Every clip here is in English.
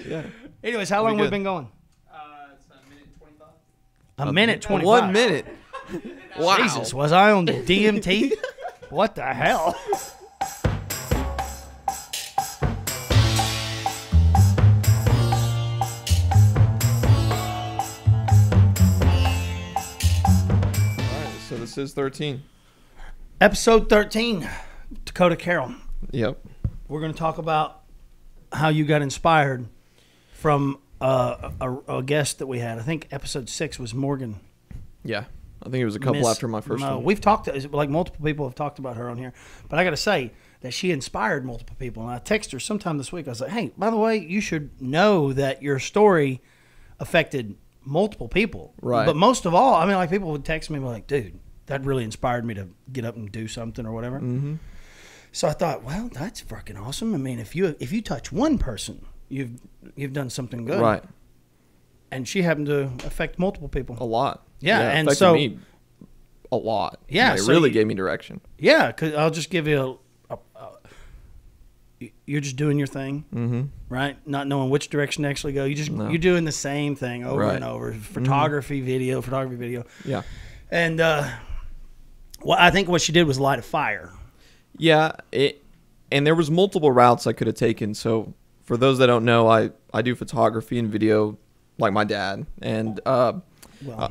Yeah. Anyways, how long have we been going? It's a minute and 25. A minute 25. 1 minute. Wow. Jesus, was I on the DMT? What the hell? So this is 13. Episode 13, Dakota, Carroll. Yep. We're going to talk about how you got inspired from a guest that we had. I think episode 6 was Morgan. Yeah. I think it was a couple after my first one. We've talked, like multiple people have talked about her on here. But I got to say that she inspired multiple people. And I texted her sometime this week. I was like, hey, by the way, you should know that your story affected multiple people. Right. But most of all, I mean, like people would text me like, dude, that really inspired me to get up and do something or whatever. Mm-hmm. So I thought, well, that's fucking awesome. I mean, if you touch one person, you've done something good. Right. And she happened to affect multiple people. A lot. Yeah, and affected so me a lot. Yeah, It so really gave me direction. Yeah, because I'll just give you you're just doing your thing, right? Not knowing which direction to actually go. You're doing the same thing over and over. Photography, video. Yeah. And I think what she did was light a fire. Yeah, and there was multiple routes I could have taken. So for those that don't know, I do photography and video like my dad. And well,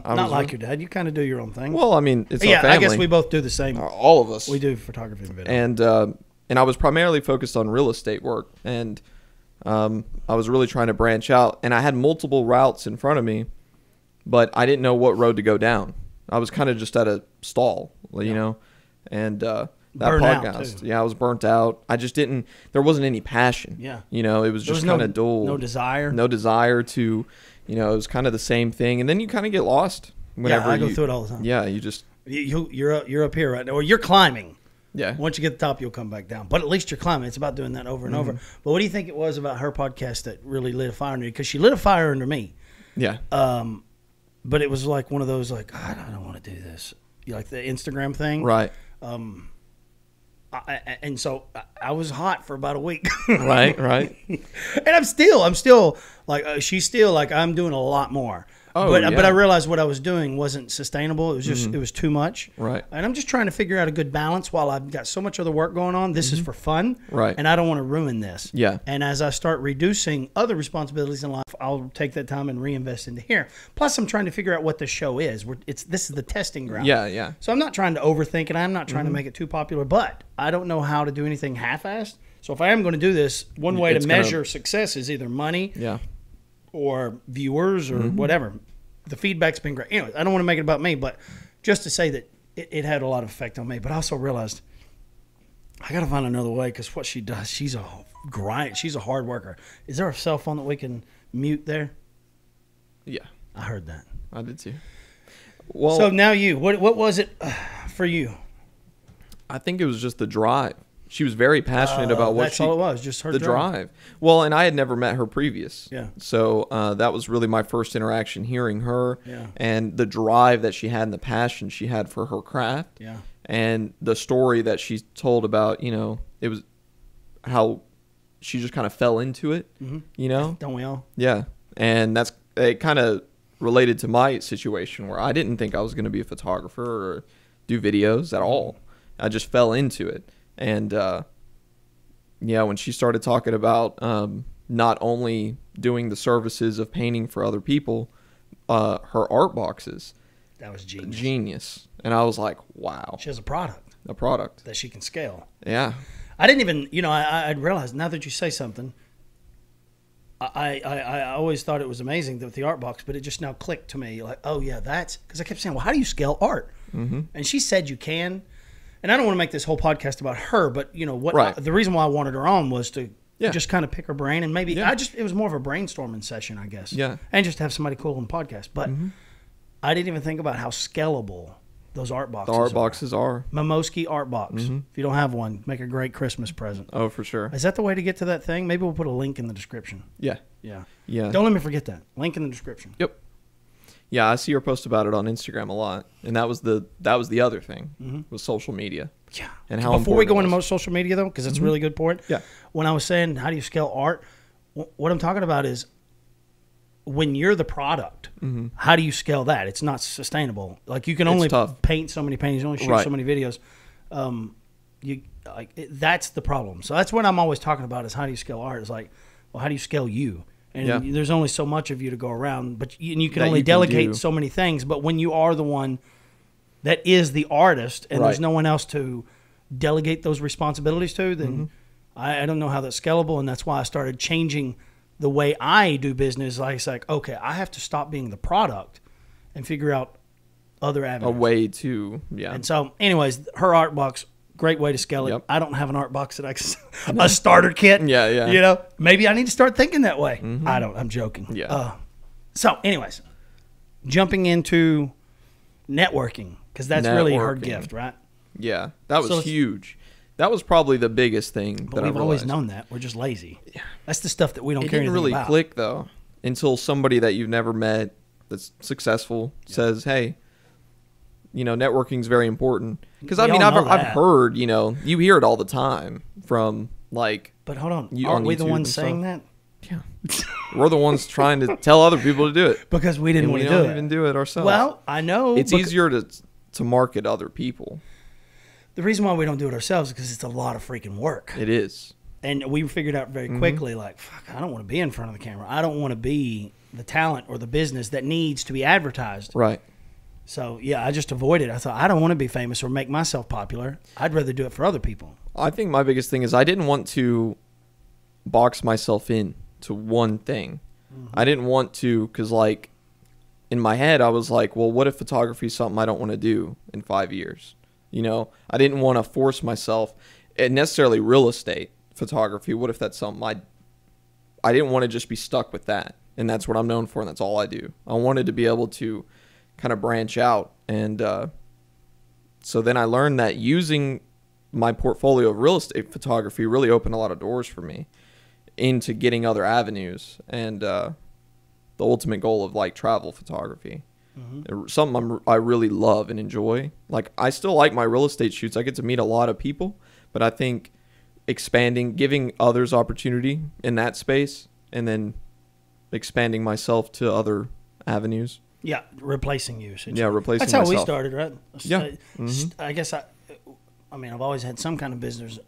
not like your dad. You kind of do your own thing. Well, I mean, it's our family. I guess we both do the same. All of us. We do photography and video. And I was primarily focused on real estate work. And I was really trying to branch out. And I had multiple routes in front of me, but I didn't know what road to go down. I was kind of just at a stall, you know, and that Burnt podcast, I was burnt out. I just didn't, there wasn't any passion. Yeah. You know, it was just kind of dull. No desire. No desire to, you know, it was kind of the same thing. And then you kind of get lost whenever I go through it all the time. Yeah, you just. You're up here right now, or you're climbing. Yeah. Once you get to the top, you'll come back down. But at least you're climbing. It's about doing that over and over. But what do you think it was about her podcast that really lit a fire under you? Because she lit a fire under me. Yeah. But it was like one of those, like, I don't want to do this. You like the Instagram thing? Right. And so I was hot for about a week. Right. And I'm still like, she's still like, I'm doing a lot more. Oh, but yeah. I realized what I was doing wasn't sustainable. It was just, it was too much. Right. And I'm just trying to figure out a good balance while I've got so much other work going on. This is for fun. Right. And I don't want to ruin this. Yeah. And as I start reducing other responsibilities in life, I'll take that time and reinvest into here. Plus, I'm trying to figure out what the show is. This is the testing ground. Yeah. So I'm not trying to overthink it. I'm not trying to make it too popular, but I don't know how to do anything half-assed. So if I am going to do this, one way to measure success is either money or viewers or whatever. The feedback's been great. Anyway, I don't want to make it about me, but just to say that it had a lot of effect on me. But I also realized I got to find another way because what she does, she's a grind. She's a hard worker. Is there a cell phone that we can mute there? Yeah. I heard that. I did too. Well, so now what was it for you? I think it was just the drive. She was very passionate about what that's all it was, just her drive. Well, and I had never met her previous. Yeah. So that was really my first interaction, hearing her and the drive that she had and the passion she had for her craft. Yeah. And the story that she told about, you know, it was how she just kind of fell into it, you know? Don't we all? Yeah. And it kind of related to my situation where I didn't think I was going to be a photographer or do videos at all. I just fell into it. And, when she started talking about not only doing the services of painting for other people, her art boxes. That was genius. Genius. And I was like, wow. She has a product. A product. That she can scale. Yeah. I didn't even, I'd realized now that you say something, I always thought it was amazing with the art box, but it just now clicked to me like, oh, yeah, that's because I kept saying, well, how do you scale art? And she said you can. And I don't want to make this whole podcast about her, but the reason why I wanted her on was to just kind of pick her brain, and maybe it was more of a brainstorming session, I guess. Yeah. And just to have somebody cool on the podcast. But I didn't even think about how scalable those art boxes are. The art boxes are. Mimoski art box. If you don't have one, make a great Christmas present. Oh, for sure. Is that the way to get to that thing? Maybe we'll put a link in the description. Yeah. Don't let me forget that. Link in the description. Yep. Yeah, I see her post about it on Instagram a lot, and that was the other thing was social media. Yeah. And how before we go into most most social media though, because it's a really good point. Yeah. When I was saying how do you scale art, What I'm talking about is when you're the product, how do you scale that? It's not sustainable. Like you can only paint so many paintings, you only shoot so many videos. That's the problem. So that's what I'm always talking about is how do you scale art? It's like, well, how do you scale you? And there's only so much of you to go around, but you can only delegate so many things. But when you are the one that is the artist and there's no one else to delegate those responsibilities to, then I don't know how that's scalable. And that's why I started changing the way I do business. Like it's like, okay, I have to stop being the product and figure out other avenues. A way to, And so, anyways, her art box, great way to scale it. I don't have an art box that I can, a starter kit. You know, maybe I need to start thinking that way. I'm joking. So, anyways, jumping into networking, because that's really her gift, right? Yeah, that was huge. That was probably the biggest thing that we've always known that. We're just lazy. Yeah. That's the stuff that we don't care anything about. It didn't really click, though, until somebody that you've never met that's successful says, hey, you know, networking is very important. Because, I mean, I've heard, you know, you hear it all the time from, like... But hold on. Aren't we the ones saying that? Yeah. We're the ones trying to tell other people to do it. Because we didn't want to do it. We don't even do it ourselves. Well, I know. It's easier to market other people. The reason why we don't do it ourselves is because it's a lot of freaking work. It is. And we figured out very quickly, like, fuck, I don't want to be in front of the camera. I don't want to be the talent or the business that needs to be advertised. Right. So, yeah, I just avoided it. I thought, I don't want to be famous or make myself popular. I'd rather do it for other people. I think my biggest thing is I didn't want to box myself in to one thing. I didn't want to, because, like, in my head, I was like, well, what if photography is something I don't want to do in 5 years? You know, I didn't want to force myself, and necessarily real estate photography. What if that's something I didn't want to just be stuck with that, and that's what I'm known for, and that's all I do. I wanted to be able to kind of branch out, and so then I learned that using my portfolio of real estate photography really opened a lot of doors for me into getting other avenues, and the ultimate goal of like travel photography. Something I really love and enjoy. Like, I still like my real estate shoots. I get to meet a lot of people, but I think expanding, giving others opportunity in that space, and then expanding myself to other avenues. Yeah, replacing you. Yeah, replacing That's myself. how we started, right? Yeah. I guess I mean, I've always had some kind of business,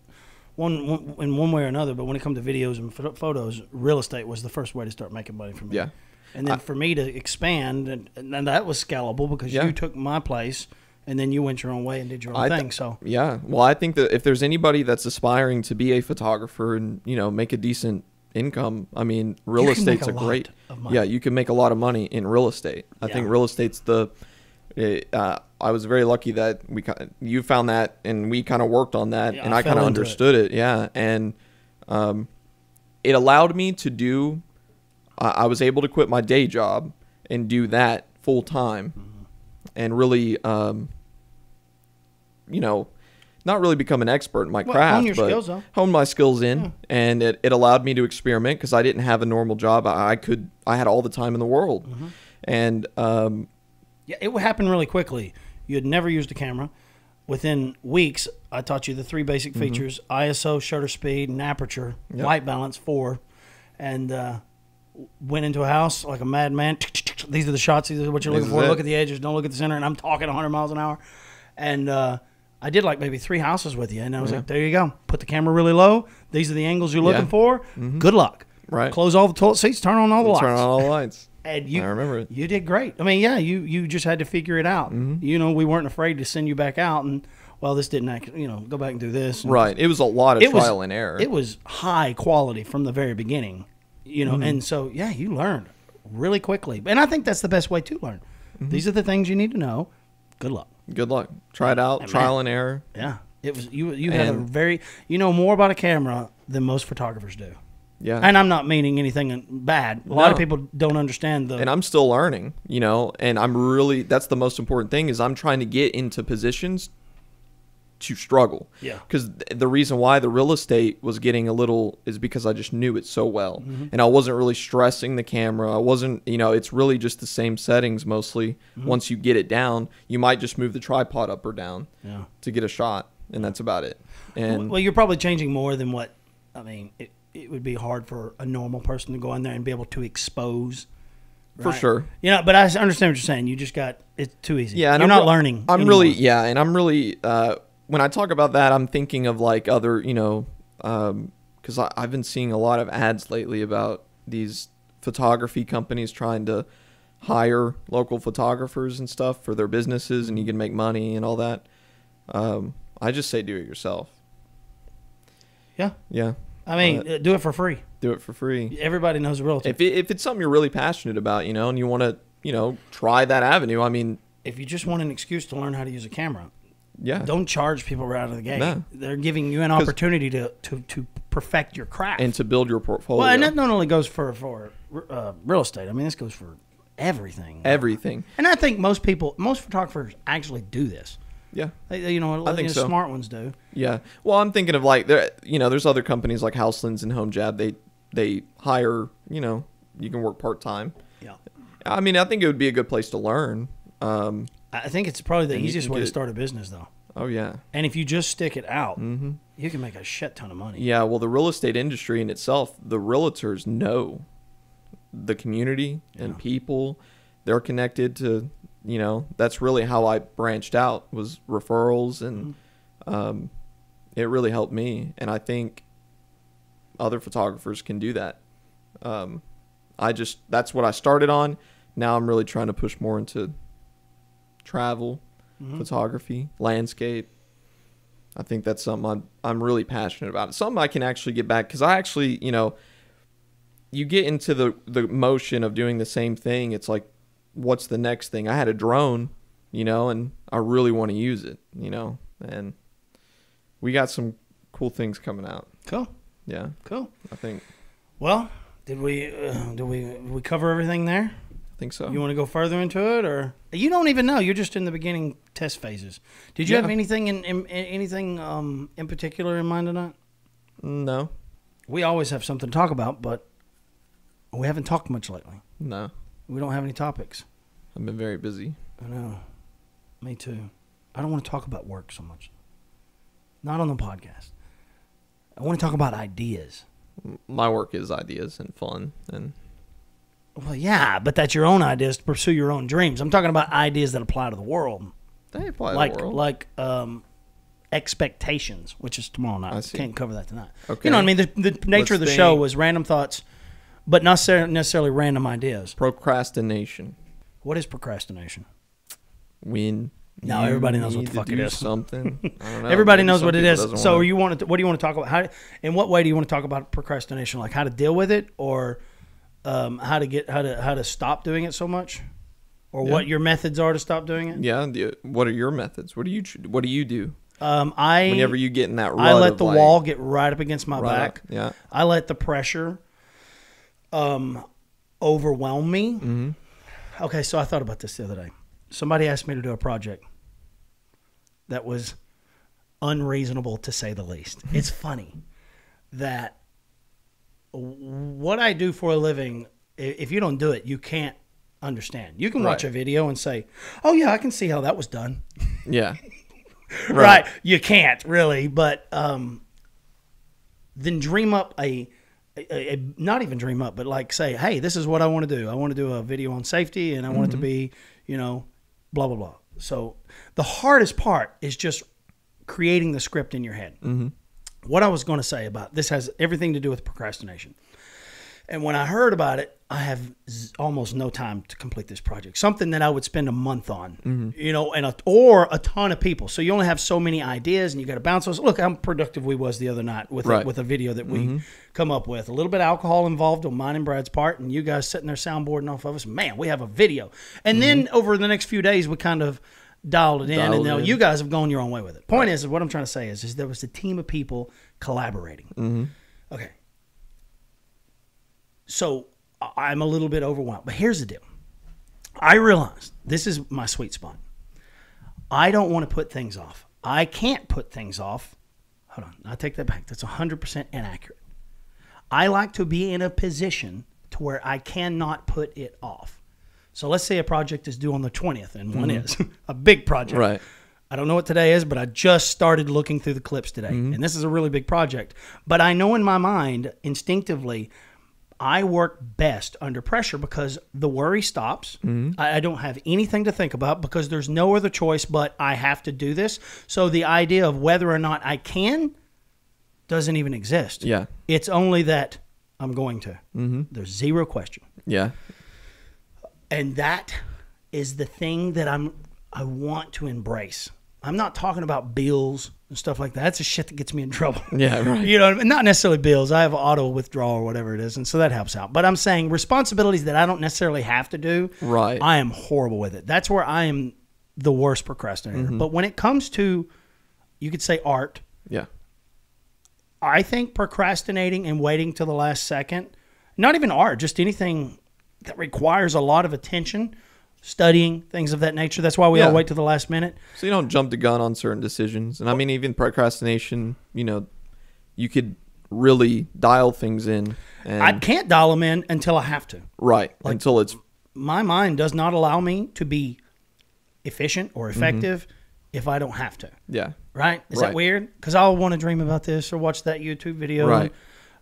in one way or another, but when it comes to videos and photos, real estate was the first way to start making money for me. Yeah. And then for me to expand, and that was scalable because you took my place, and then you went your own way and did your own thing. So yeah, well, I think that if there's anybody that's aspiring to be a photographer and, you know, make a decent income, I mean, real estate's a great. Yeah, you can make a lot of money in real estate. I think real estate's I was very lucky that you found that, and we kind of worked on that, and I kind of understood it. Yeah, and it allowed me to do. I was able to quit my day job and do that full time, and really, you know, not really become an expert in my craft, but hone my skills in, and it allowed me to experiment because I didn't have a normal job. I had all the time in the world, and it would happen really quickly. You had never used a camera. Within weeks, I taught you the 3 basic features: ISO, shutter speed, and aperture, white balance 4, and went into a house like a madman. These are the shots. These are what you're looking for. Look at the edges. Don't look at the center. And I'm talking 100 miles an hour. And I did like maybe 3 houses with you. And I was like, there you go. Put the camera really low. These are the angles you're looking for. Good luck. Right. Close all the toilet seats. Turn on all the lights. Turn on all the lights. And I remember it. You did great. I mean, yeah, you just had to figure it out. You know, we weren't afraid to send you back out and, well, this didn't act, you know, go back and do this. Right. It was a lot of trial and error. It was high quality from the very beginning. You know, and so, yeah, you learned really quickly. And I think that's the best way to learn. These are the things you need to know. Good luck. Good luck. Try it out. Trial and error. Yeah. It was you had a very, you know more about a camera than most photographers do. Yeah. And I'm not meaning anything bad. A lot of people don't understand And I'm still learning, you know, and that's the most important thing is I'm trying to get into positions to struggle. Yeah. Because the reason why the real estate was getting a little is because I just knew it so well. And I wasn't really stressing the camera. I wasn't, you know, it's really just the same settings mostly. Once you get it down, you might just move the tripod up or down to get a shot. And that's about it. And well, you're probably changing more than what, I mean, it would be hard for a normal person to go in there and be able to expose. For right? sure. You know, but I understand what you're saying. You just got, it's too easy. Yeah, and you're not learning. I'm anymore. really, and I'm really, when I talk about that, I'm thinking of like other, you know, because I've been seeing a lot of ads lately about these photography companies trying to hire local photographers and stuff for their businesses, and you can make money and all that. I just say do it yourself. Yeah. Yeah. I mean, do it for free. Do it for free. Everybody knows a realtor. If it's something you're really passionate about, you know, and you want to, you know, try that avenue, I mean. If you just want an excuse to learn how to use a camera, yeah, don't charge people right out of the gate. No. They're giving you an opportunity to perfect your craft. And to build your portfolio. Well, and that not only goes for real estate. I mean, this goes for everything. Everything. And I think most photographers actually do this. Yeah. You know, I think so. Smart ones do. Yeah. Well, I'm thinking of like, there's other companies like Houselands and Home Jab. They hire, you know, you can work part-time. Yeah. I mean, I think it would be a good place to learn. I think it's probably the easiest way to start a business, though. Oh, yeah. And if you just stick it out, you can make a shit ton of money. Yeah. Well, the real estate industry in itself, the realtors know the community and people. They're connected to, you know, that's really how I branched out, was referrals, and it really helped me. And I think other photographers can do that. That's what I started on. Now I'm really trying to push more into travel, photography, landscape. I think that's something I'm really passionate about. It's something I can actually get back, because I actually, you know, you get into the motion of doing the same thing. It's like, what's the next thing? I had a drone, you know, and I really want to use it, you know, and we got some cool things coming out. Cool. Yeah. Cool. I think. Well, did we cover everything there? I think so. You want to go further into it, or you don't even know? You're just in the beginning test phases. Did you have anything in particular in mind tonight? No. We always have something to talk about, but we haven't talked much lately. No. We don't have any topics. I've been very busy. I know. Me too. I don't want to talk about work so much. Not on the podcast. I want to talk about ideas. My work is ideas and fun. And well, yeah, but that's your own ideas to pursue your own dreams. I'm talking about ideas that apply to the world. They apply to the world. Like expectations, which is tomorrow night. I can't cover that tonight. Okay. You know what I mean? The nature of the show was random thoughts, but not necessarily random ideas. Procrastination. What is procrastination? When everybody knows what the fuck it is. Something. I don't know. Everybody knows what it is. So what do you want to talk about? In what way do you want to talk about procrastination? Like how to deal with it, or how to stop doing it so much, or what your methods are to stop doing it? Yeah. What are your methods? What do you do? Whenever you get in that rut, I let the wall get right up against my back. Yeah. I let the pressure overwhelm me. Mm-hmm. Okay, so I thought about this the other day. Somebody asked me to do a project that was unreasonable, to say the least. It's funny that what I do for a living, if you don't do it, you can't understand. You can watch a video and say, oh, yeah, I can see how that was done. Yeah. Right. You can't really, but then dream up not even dream up, but like say, hey, this is what I want to do. I want to do a video on safety, and I want it to be, you know, blah, blah, blah. So the hardest part is just creating the script in your head. Mm-hmm. What I was going to say about this has everything to do with procrastination. And when I heard about it, I have almost no time to complete this project. Something that I would spend a month on, you know, or a ton of people. So you only have so many ideas, and you got to bounce those. Look how productive we was the other night with a video that we come up with. A little bit of alcohol involved on mine and Brad's part, and you guys sitting there soundboarding off of us. Man, we have a video. And then over the next few days, we kind of dialed it in, and now you guys have gone your own way with it. Point is what I'm trying to say is there was a team of people collaborating. Mm-hmm. Okay. So I'm a little bit overwhelmed. But here's the deal. I realized this is my sweet spot. I don't want to put things off. I can't put things off. Hold on. I take that back. That's 100% inaccurate. I like to be in a position to where I cannot put it off. So let's say a project is due on the 20th, and one is a big project. Right. I don't know what today is, but I just started looking through the clips today. And this is a really big project. But I know in my mind, instinctively, I work best under pressure because the worry stops. I don't have anything to think about because there's no other choice but I have to do this. So the idea of whether or not I can doesn't even exist. Yeah. It's only that I'm going to. There's zero question. Yeah. And that is the thing that I want to embrace. I'm not talking about bills and stuff like that. That's the shit that gets me in trouble. Yeah, right. You know what I mean? Not necessarily bills. I have auto withdrawal or whatever it is, and so that helps out. But I'm saying responsibilities that I don't necessarily have to do, right. I am horrible with it. That's where I am the worst procrastinator. But when it comes to, you could say art. Yeah. I think procrastinating and waiting till the last second, not even art, just anything that requires a lot of attention, studying, things of that nature. That's why we all wait to the last minute. So you don't jump the gun on certain decisions. And I mean, even procrastination, you know, you could really dial things in. And I can't dial them in until I have to. Right. Like, until it's... My mind does not allow me to be efficient or effective if I don't have to. Yeah. Right? Is that weird? Because I'll want to dream about this or watch that YouTube video. Right.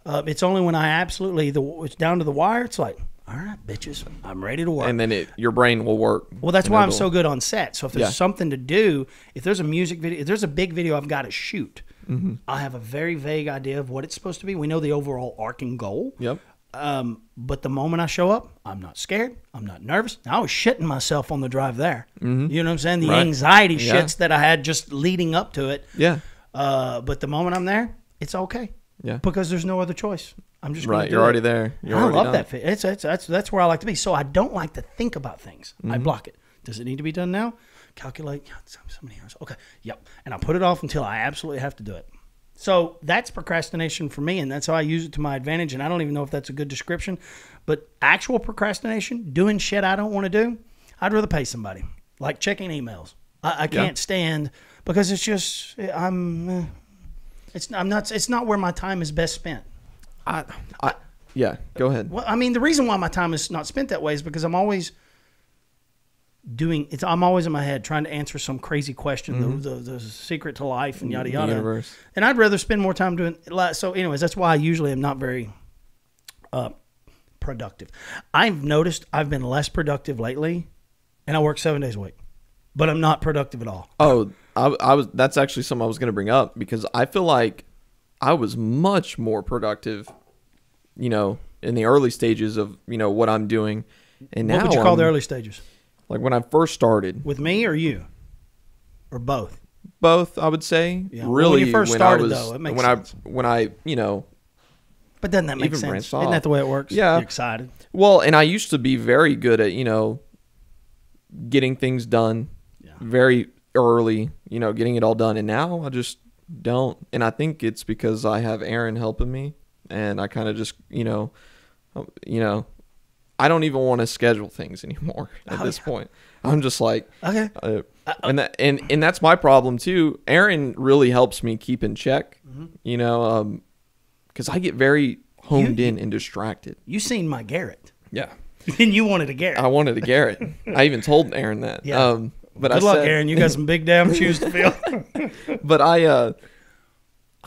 It's only when I absolutely, it's down to the wire, it's like, all right, bitches, I'm ready to work. And then your brain will work. Well, that's why I'm so good on set. So if there's something to do, if there's a music video, if there's a big video I've got to shoot, I have a very vague idea of what it's supposed to be. We know the overall arc and goal. Yep. But the moment I show up, I'm not scared. I'm not nervous. I was shitting myself on the drive there. You know what I'm saying? The anxiety shits that I had just leading up to it. Yeah. But the moment I'm there, it's okay. Yeah. Because there's no other choice. I'm just right. You're already there. I love that. That's where I like to be. So I don't like to think about things. I block it. Does it need to be done now? Calculate. So many hours. Okay. Yep. And I put it off until I absolutely have to do it. So that's procrastination for me, and that's how I use it to my advantage. And I don't even know if that's a good description, but actual procrastination, doing shit I don't want to do, I'd rather pay somebody. Like checking emails. I can't stand because it's just it's not where my time is best spent. Yeah, go ahead. Well, I mean, the reason why my time is not spent that way is because I'm always I'm always in my head trying to answer some crazy question, the secret to life and yada yada. The universe. And I'd rather spend more time doing. So, anyways, that's why I usually am not very productive. I've noticed I've been less productive lately, and I work 7 days a week, but I'm not productive at all. Oh, I was. That's actually something I was going to bring up because I feel like I was much more productive, you know, in the early stages of, you know, what I'm doing. And now, what would you call the early stages? Like when I first started. With me or you? Or both? Both, I would say. Yeah. Really, well, when you first started, though, it makes sense. When I, you know. But doesn't that make sense? Isn't that the way it works? Yeah. You're excited. Well, and I used to be very good at, you know, getting things done very early, you know, getting it all done. And now I just don't. And I think it's because I have Aaron helping me. And I kind of just, you know, I don't even want to schedule things anymore at this point. I'm just like, okay. And that's my problem too. Aaron really helps me keep in check, you know, because I get very honed in and distracted. You seen my Garrett. Yeah. And you wanted a Garrett. I wanted a Garrett. I even told Aaron that. Yeah. But Good luck, Aaron. You got some big damn shoes to fill. But I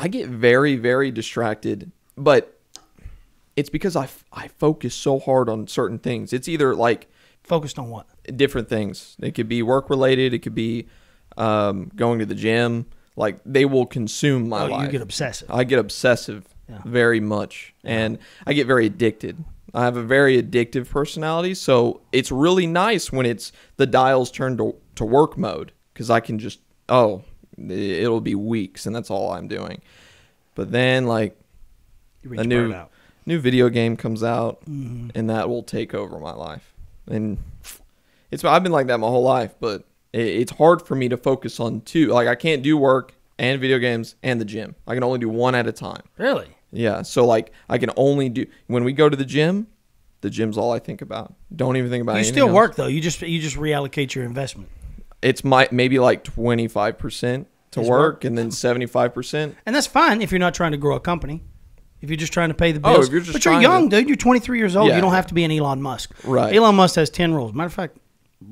get very, very distracted. But it's because I focus so hard on certain things. It's either like focused on what? Different things. It could be work related. It could be going to the gym. Like they will consume my life. You get obsessive. I get obsessive very much, and I get very addicted. I have a very addictive personality, so it's really nice when it's the dials turn to work mode because I can just it'll be weeks and that's all I'm doing. But then like a new video game comes out and that will take over my life. And I've been like that my whole life, but it's hard for me to focus on two. Like I can't do work and video games and the gym. I can only do one at a time. Really? Yeah. So like I can only do when we go to the gym's all I think about. Don't even think about anything still else. work though. You just reallocate your investment. It's maybe like 25% to work and then 75%. And that's fine if you're not trying to grow a company. If you're just trying to pay the bills. But you're young, dude. You're 23 years old. Yeah. You don't have to be an Elon Musk. Right. Elon Musk has 10 rules. Matter of fact,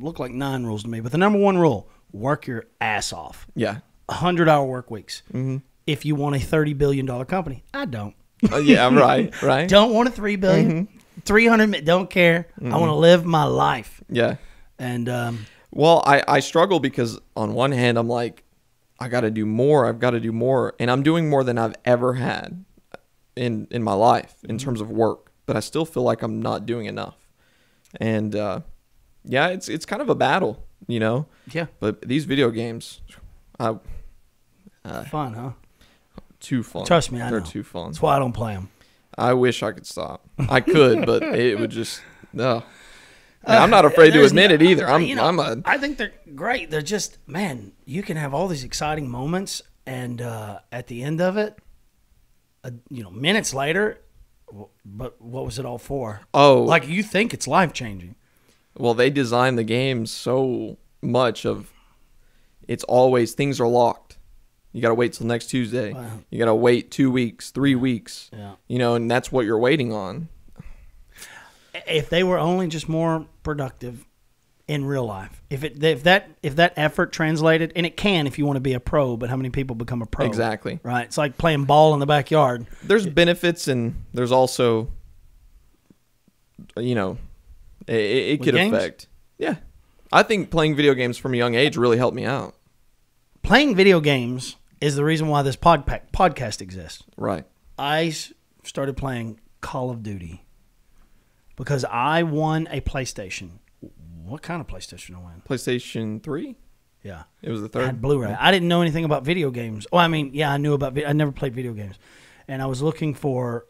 look like 9 rules to me. But the number one rule, work your ass off. Yeah. 100-hour work weeks. If you want a $30 billion company. I don't. Yeah, right. Don't want a $3 billion. 300, don't care. I want to live my life. Yeah. And well, I struggle because on one hand I'm like, I got to do more. I've got to do more, and I'm doing more than I've ever had in my life in terms of work. But I still feel like I'm not doing enough. And yeah, it's kind of a battle, you know. Yeah. But these video games, fun, huh? Too fun. Trust me, I They're know. too fun. That's why I don't play them. I wish I could stop. I could, but it would just no. I'm not afraid to admit it either. I think they're great. They're just, man, you can have all these exciting moments, and at the end of it, minutes later, but what was it all for? Oh, like you think it's life changing. Well, they design the games so much of it's always things are locked. You got to wait till next Tuesday. Wow. You got to wait 2 weeks, 3 weeks. Yeah. And that's what you're waiting on. If they were only just more productive in real life, if that effort translated, and it can if you want to be a pro, but how many people become a pro? Exactly. Right. It's like playing ball in the backyard. There's benefits and there's also, it could games? affect. Yeah. I think playing video games from a young age really helped me out. Playing video games is the reason why this podcast exists. Right. I started playing Call of Duty because I won a PlayStation. What kind of PlayStation I won? PlayStation 3? Yeah. It was the I third. had Blu-ray. I didn't know anything about video games. Well, I mean, yeah, I knew about I never played video games. And I was looking to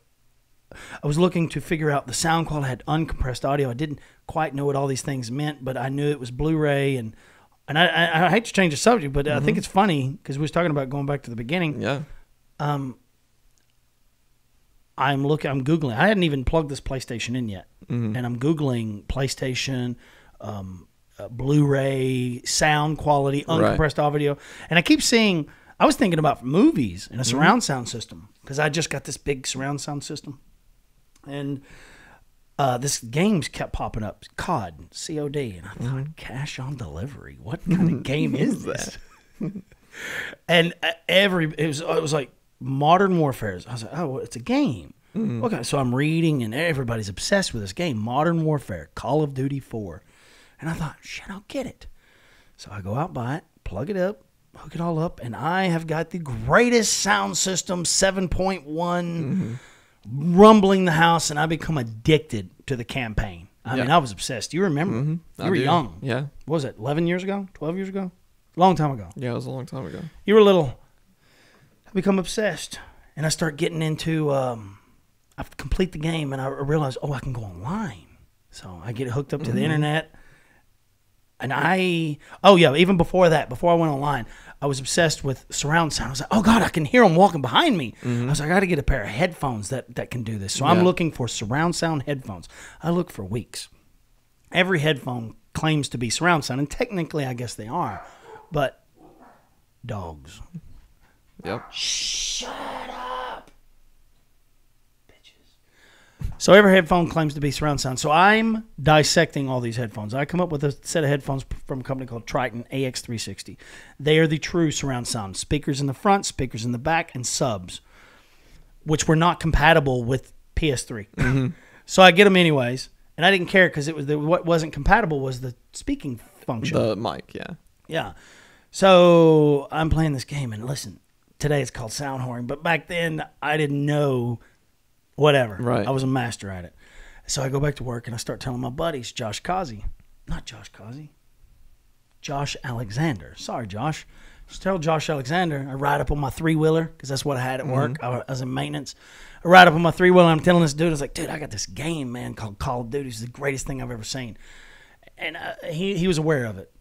figure out the sound quality. I had uncompressed audio. I didn't quite know what all these things meant, but I knew it was Blu-ray. And I hate to change the subject, but I think it's funny because we was talking about going back to the beginning. Yeah. I'm Googling. I hadn't even plugged this PlayStation in yet. And I'm Googling PlayStation, Blu-ray, sound quality, uncompressed audio. And I keep seeing, I was thinking about movies and a surround sound system because I just got this big surround sound system. And this games kept popping up, COD, COD. And I thought, cash on delivery. What kind of game is this? And it was like Modern Warfare. I was like, oh, it's a game. Okay, so I'm reading, and everybody's obsessed with this game, Modern Warfare, Call of Duty 4. And I thought, shit, I'll get it. So I go out, buy it, plug it up, hook it all up, and I have got the greatest sound system, 7.1, rumbling the house, and I become addicted to the campaign. I mean, I was obsessed. You remember? You were young. Yeah. What was it, 11 years ago? 12 years ago? A long time ago. Yeah, it was a long time ago. You were little. I become obsessed, and I start getting into, I complete the game, and I realize, I can go online. So I get it hooked up to the internet. And even before that, before I went online, I was obsessed with surround sound. I was like, oh, God, I can hear them walking behind me. I was like, I got to get a pair of headphones that can do this. So I'm looking for surround sound headphones. I look for weeks. Every headphone claims to be surround sound, and technically I guess they are. But dogs. Yep. Shut up. So every headphone claims to be surround sound. So I'm dissecting all these headphones. I come up with a set of headphones from a company called Triton AX360. They are the true surround sound. Speakers in the front, speakers in the back, and subs, which were not compatible with PS3. So I get them anyways, and I didn't care because what wasn't compatible was the speaking function. The mic, yeah. Yeah. So I'm playing this game, and listen, today it's called sound whoring, but back then I didn't know. Whatever. Right. I was a master at it. So I go back to work and I start telling my buddies, Josh Alexander. Sorry, Josh. Just tell Josh Alexander. I ride up on my three-wheeler because that's what I had at work. I was in maintenance. I ride up on my three-wheeler and I'm telling this dude, I was like, dude, I got this game, man, called Call of Duty. It's the greatest thing I've ever seen. And he was aware of it.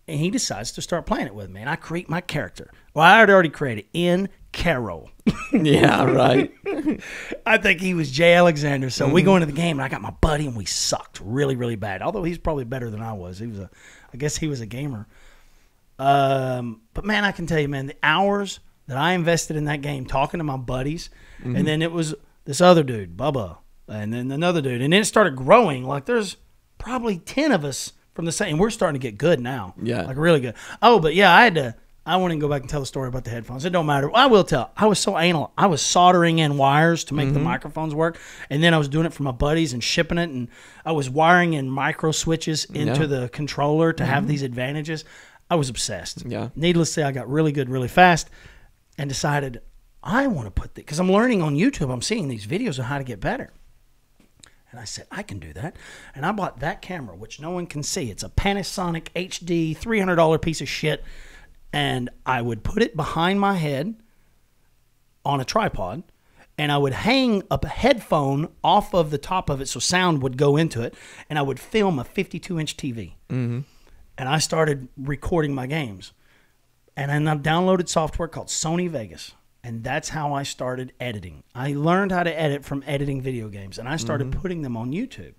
And he decides to start playing it with me. And I create my character. Well, I had already created in Carroll. Yeah, right. I think he was Jay Alexander. So we go into the game, and I got my buddy, and we sucked really, really bad. Although he's probably better than I was. I guess he was a gamer. But, man, I can tell you, man, the hours that I invested in that game talking to my buddies, and then it was this other dude, Bubba, and then another dude. And then it started growing. Like, there's probably 10 of us from the same. We're starting to get good now. Yeah. Like really good. Oh, but yeah, I want to go back and tell the story about the headphones. It don't matter. I will tell. I was so anal. I was soldering in wires to make the microphones work, and then I was doing it for my buddies and shipping it, and I was wiring in micro switches into the controller to have these advantages. I was obsessed. Yeah. Needless to say, I got really good really fast and decided I want to put the, because I'm learning on YouTube. I'm seeing these videos on how to get better. And I said, I can do that. And I bought that camera, which no one can see. It's a Panasonic HD $300 piece of shit. And I would put it behind my head on a tripod, and I would hang up a headphone off of the top of it so sound would go into it, and I would film a 52-inch TV. And I started recording my games. And then I downloaded software called Sony Vegas, and that's how I started editing. I learned how to edit from editing video games, and I started putting them on YouTube.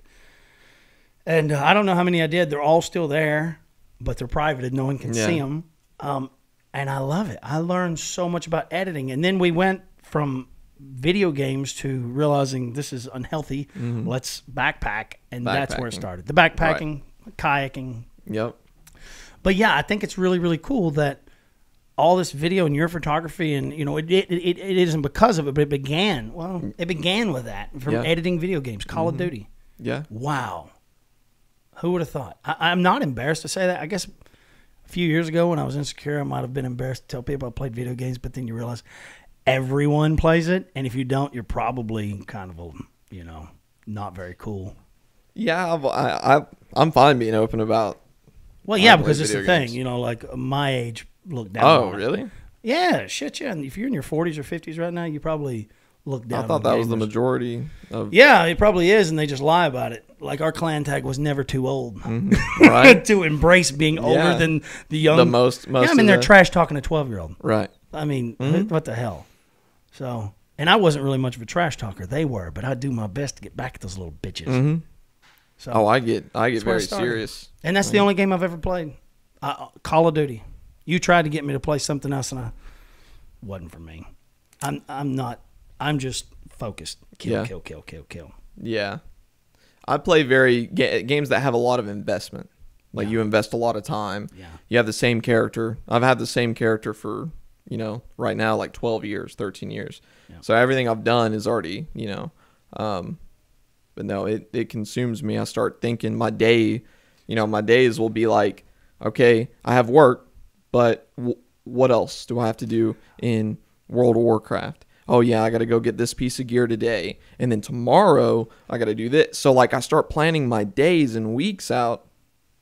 And I don't know how many I did. They're all still there, but they're privated. No one can see them. And I love it. I learned so much about editing. And then we went from video games to realizing this is unhealthy. Let's backpack. And that's where it started. The backpacking, kayaking. Yep. But yeah, I think it's really, really cool that all this video and your photography and, you know, it isn't because of it, but it began with that from editing video games, Call of Duty. Yeah. Wow. Who would have thought? I'm not embarrassed to say that. I guess a few years ago when I was insecure, I might have been embarrassed to tell people I played video games, but then you realize everyone plays it, and if you don't, you're probably kind of, you know, not very cool. Yeah, I'm fine being open about. Well, yeah, because it's the thing, you know, like my age look down. Oh, on really? It. Yeah, shit, yeah. And if you're in your 40s or 50s right now, you probably look down. I thought that was the majority of. Yeah, it probably is, and they just lie about it. Like our clan tag was never too old, right? To embrace being older than the young. The most yeah, I mean, they're trash talking a 12-year-old. Right. I mean, what the hell? So, and I wasn't really much of a trash talker. They were, but I do my best to get back at those little bitches. So, I get very serious, and that's the only game I've ever played. Call of Duty. You tried to get me to play something else, and wasn't for me. I'm not. I'm just focused. Kill. Yeah. I play games that have a lot of investment. Like you invest a lot of time. Yeah. You have the same character. I've had the same character for, you know, right now like 12 years, 13 years. Yeah. So everything I've done is already, you know, but no, it consumes me. I start thinking my day, you know, my days will be like, okay, I have work, but what else do I have to do in World of Warcraft? Oh, yeah, I got to go get this piece of gear today. And then tomorrow, I got to do this. So, like, I start planning my days and weeks out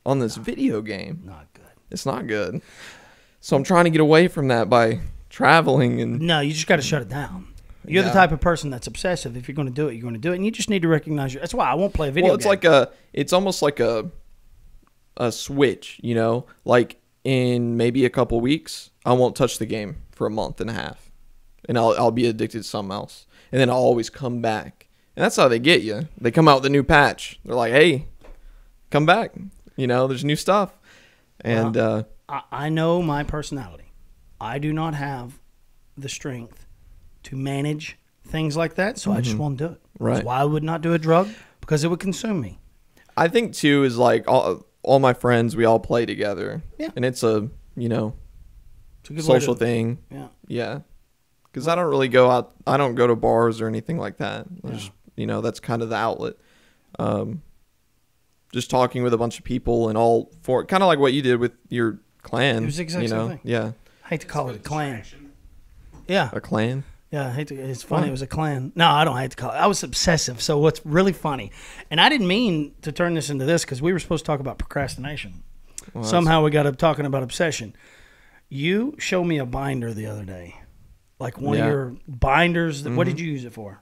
on this video game. Not good. It's not good. So, I'm trying to get away from that by traveling. And no, you just got to shut it down. You're the type of person that's obsessive. If you're going to do it, you're going to do it. And you just need to recognize that's why I won't play a video game. Well, it's almost like a switch, you know? Like, in maybe a couple weeks, I won't touch the game for a month and a half. And I'll be addicted to something else. And then I'll always come back. And that's how they get you. They come out with a new patch. They're like, hey, come back. You know, there's new stuff. And I know my personality. I do not have the strength to manage things like that, so I just won't do it. Right. That's why I would not do a drug, because it would consume me. I think, too, is like all my friends, we all play together. Yeah. And it's a, you know, it's a good social thing. Yeah. Yeah. Because I don't really go out. I don't go to bars or anything like that. Just, you know, that's kind of the outlet. Just talking with a bunch of people and all for kind of like what you did with your clan. It was exactly the same thing. Yeah. I hate to call it a clan. Yeah. A clan? Yeah, I hate to. It's funny. What? It was a clan. No, I don't hate to call it. I was obsessive. So what's really funny, and I didn't mean to turn this into this because we were supposed to talk about procrastination. Well, somehow we got up talking about obsession. You showed me a binder the other day. Like one of your binders. What did you use it for?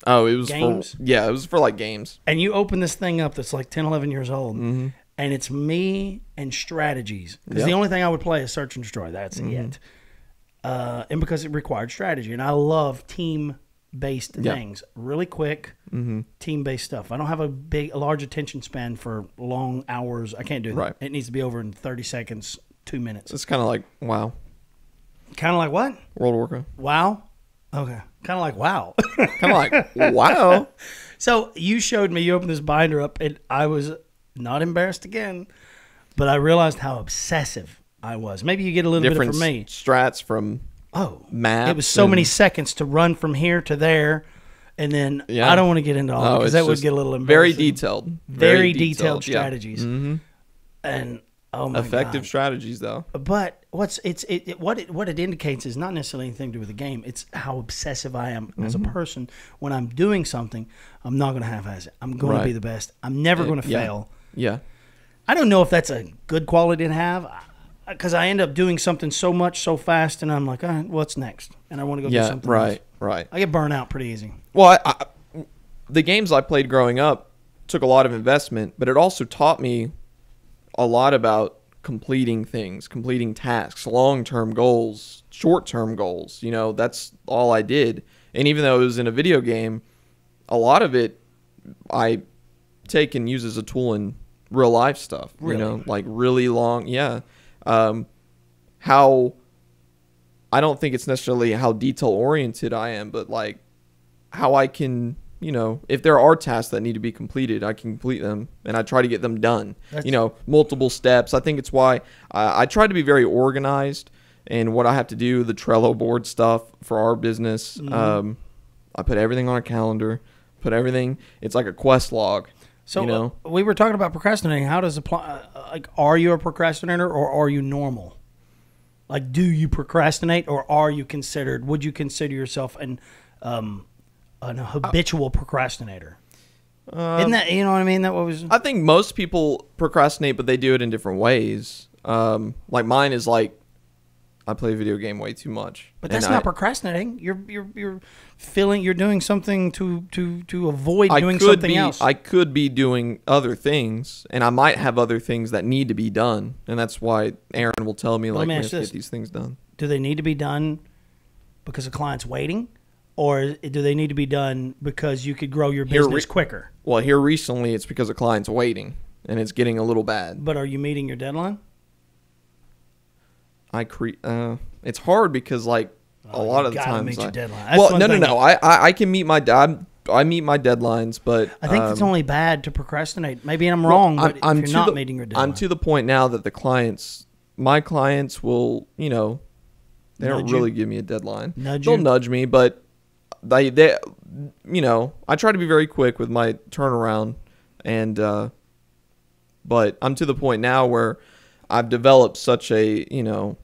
Oh, it was games? It was for like games. And you open this thing up that's like 10, 11 years old. And it's me and strategies. Because the only thing I would play is Search and Destroy. That's it. And because it required strategy. And I love team-based things. Really quick, team-based stuff. I don't have a large attention span for long hours. I can't do that. Right. It needs to be over in 30 seconds, 2 minutes. It's kind of like, wow. Kind of like what? World of Warcraft. WoW? Okay. Kind of like WoW. Kind of like wow. So you showed me, you opened this binder up, and I was not embarrassed again. But I realized how obsessive I was. Maybe you get a little Different bit from me. strats from maps. It was so many seconds to run from here to there. And then I don't want to get into all because that would get a little embarrassing. Very detailed. Very detailed strategies. Yeah. Mm-hmm. And oh my effective God. strategies though. But what it indicates is not necessarily anything to do with the game. It's how obsessive I am as a person. When I'm doing something, I'm not going to half-ass it. I'm going to be the best. I'm never going to fail. Yeah. I don't know if that's a good quality to have because I end up doing something so much so fast, and I'm like, all right, what's next? And I want to go do something else. Right. I get burnt out pretty easy. Well, the games I played growing up took a lot of investment, but it also taught me a lot about completing things, completing tasks, long-term goals, short-term goals. You know, that's all I did. And even though it was in a video game, a lot of it I take and use as a tool in real life stuff. Really? You know, like really long. Yeah. How I don't think it's necessarily how detail-oriented I am, but like how I can, you know, if there are tasks that need to be completed, I can complete them, and I try to get them done. You know, multiple steps. I think it's why I try to be very organized in what I have to do, the Trello board stuff for our business. Mm-hmm. I put everything on a calendar, put everything. It's like a quest log. So you know? We were talking about procrastinating. How does apply? Like, are you a procrastinator or are you normal? Like, do you procrastinate or are you considered? Would you consider yourself an habitual procrastinator? Isn't that, you know what I mean? That what was. I think most people procrastinate, but they do it in different ways. Like mine is like, I play a video game way too much. But that's not procrastinating. You're feeling you're doing something to avoid doing something else. I could be doing other things, and I might have other things that need to be done, and that's why Aaron will tell me like, we have to get these things done. Do they need to be done because a client's waiting, or do they need to be done because you could grow your business quicker? Well, here recently, it's because a client's waiting, and it's getting a little bad. But are you meeting your deadline? It's hard because like a lot of the times meet your deadline. No. I can meet my I meet my deadlines, but I think it's only bad to procrastinate. Maybe I'm wrong, but if you're not meeting your deadline, I'm to the point now that my clients will, you know, they don't really give me a deadline. They'll nudge me, but they you know, I try to be very quick with my turnaround, and but I'm to the point now where I've developed such a, you know,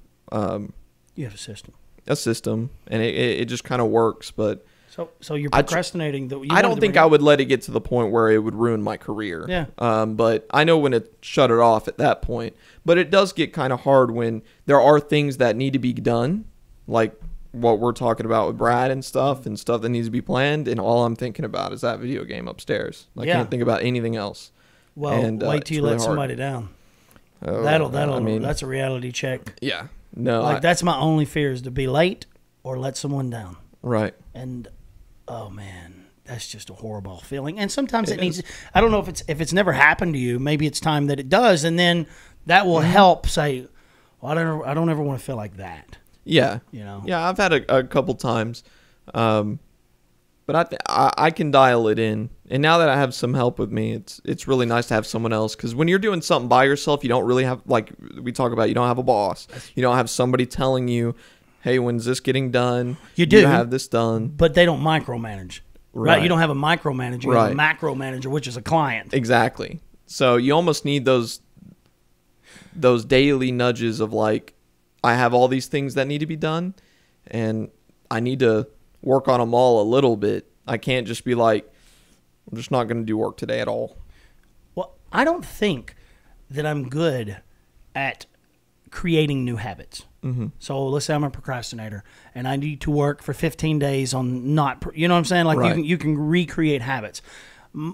you have a system, and it just kind of works. But so you're procrastinating. I don't think I would let it get to the point where it would ruin my career. Yeah. But I know when to shut it off at that point. But it does get kind of hard when there are things that need to be done, like what we're talking about with Brad and stuff that needs to be planned, and all I'm thinking about is that video game upstairs. I can't think about anything else. Well, wait till you let somebody down. That's a reality check. Yeah. No. Like, that's my only fear is to be late or let someone down. Right. And, oh, man, that's just a horrible feeling. And sometimes it needs, I don't know if it's never happened to you. Maybe it's time that it does. And then that will help say, well, I don't ever want to feel like that. Yeah. You know? Yeah, I've had a couple times. But I can dial it in. And now that I have some help with me, it's really nice to have someone else. Because when you're doing something by yourself, you don't really have, like we talk about, you don't have a boss. You don't have somebody telling you, hey, when's this getting done? You do. You have this done. But they don't micromanage. Right? You don't have a micromanager. You have a macro manager, which is a client. Exactly. So you almost need those daily nudges of like, I have all these things that need to be done, and I need to work on them all a little bit. I can't just be like, I'm just not going to do work today at all. Well, I don't think that I'm good at creating new habits. Mm-hmm. So let's say I'm a procrastinator and I need to work for 15 days on not, you know what I'm saying? Like you can recreate habits.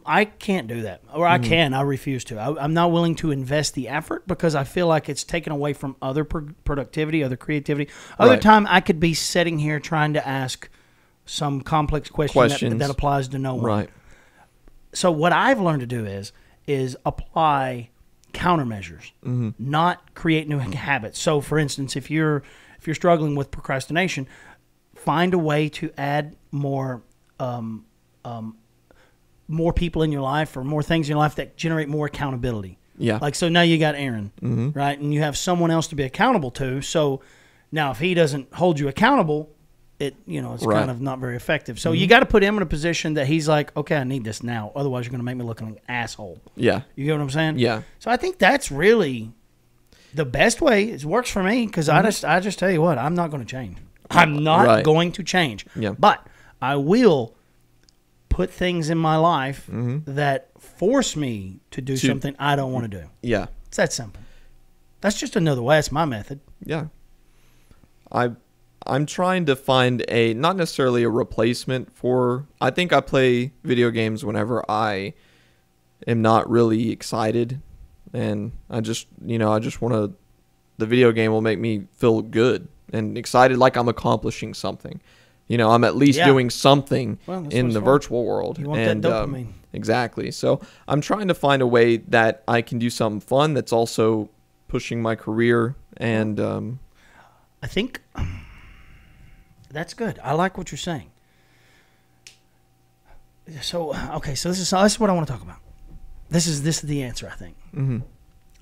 I can't do that, or I refuse to. I'm not willing to invest the effort because I feel like it's taken away from other productivity, other creativity. Other time I could be sitting here trying to ask some complex question that applies to no one. Right. So what I've learned to do is apply countermeasures, not create new habits. So for instance, if you're struggling with procrastination, find a way to add more people in your life or more things in your life that generate more accountability. Yeah. Like, so now you got Aaron, right? And you have someone else to be accountable to. So now if he doesn't hold you accountable, it's kind of not very effective. So you got to put him in a position that he's like, okay, I need this now. Otherwise, you're going to make me look like an asshole. Yeah. You get what I'm saying? Yeah. So I think that's really the best way. It works for me because I just tell you what, I'm not going to change. I'm not going to change. Yeah. But I will put things in my life that force me to do something I don't want to do. Yeah. It's that simple. That's just another way. That's my method. Yeah. I'm trying to find not necessarily a replacement for, I think I play video games whenever I am not really excited, and I just want to, the video game will make me feel good and excited, like I'm accomplishing something. I'm at least doing something in the virtual world. You want that dopamine. Exactly. So I'm trying to find a way that I can do something fun that's also pushing my career, and I think that's good. I like what you're saying. So, okay, so this is what I want to talk about. This is the answer, I think. Mm-hmm.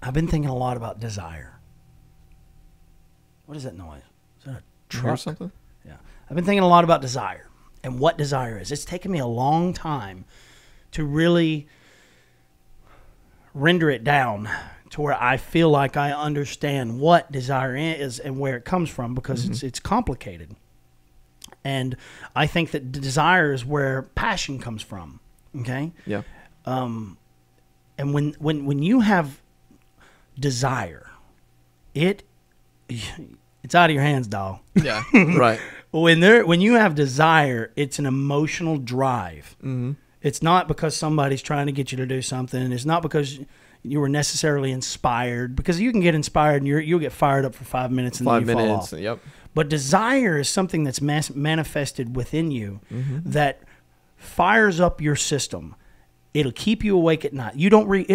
I've been thinking a lot about desire. What is that noise? Is that a truck or something? Yeah. I've been thinking a lot about desire and what desire is. It's taken me a long time to really render it down to where I feel like I understand what desire is and where it comes from, because it's complicated. And I think that desire is where passion comes from. Okay? Yeah. And when you have desire, it's out of your hands, doll. Yeah. Right. When you have desire, it's an emotional drive. Mm-hmm. It's not because somebody's trying to get you to do something. It's not because you were necessarily inspired, because you can get inspired and you'll get fired up for 5 minutes and then you fall off. Yep. But desire is something that's manifested within you that fires up your system. It'll keep you awake at night. You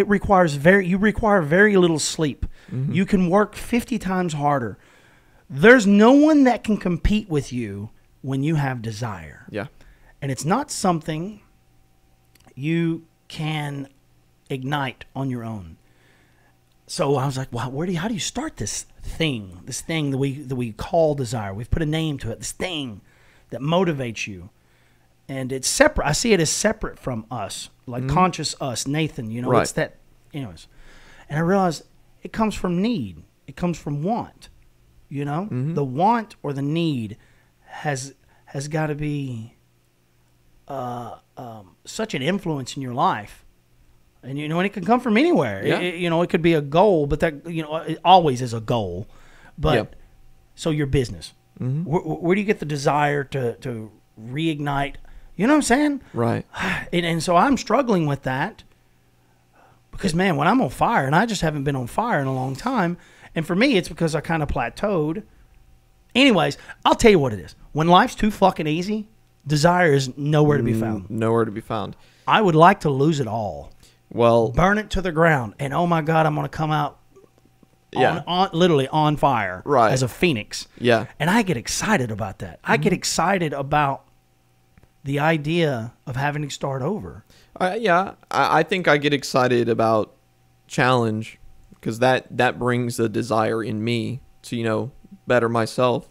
require very little sleep. Mm-hmm. You can work 50 times harder. There's no one that can compete with you when you have desire. Yeah. And it's not something you can ignite on your own. So I was like, wow, how do you start this thing that we call desire? We've put a name to it, this thing that motivates you. And it's separate. I see it as separate from us, like conscious us, Nathan, right. It's that, anyways. And I realized it comes from need. It comes from want, The want or the need has got to be such an influence in your life. And, and it can come from anywhere. Yeah. It could be a goal, but that, it always is a goal. But so your business, where do you get the desire to reignite? You know what I'm saying? Right. And so I'm struggling with that because, man, when I'm on fire, and I just haven't been on fire in a long time, and for me, it's because I kind of plateaued. Anyways, I'll tell you what it is. When life's too fucking easy, desire is nowhere to be found. Nowhere to be found. I would like to lose it all. Well, burn it to the ground, and oh my God, I'm going to come out literally on fire as a phoenix. Yeah. And I get excited about that. I get excited about the idea of having to start over. I think I get excited about challenge because that brings the desire in me to, better myself.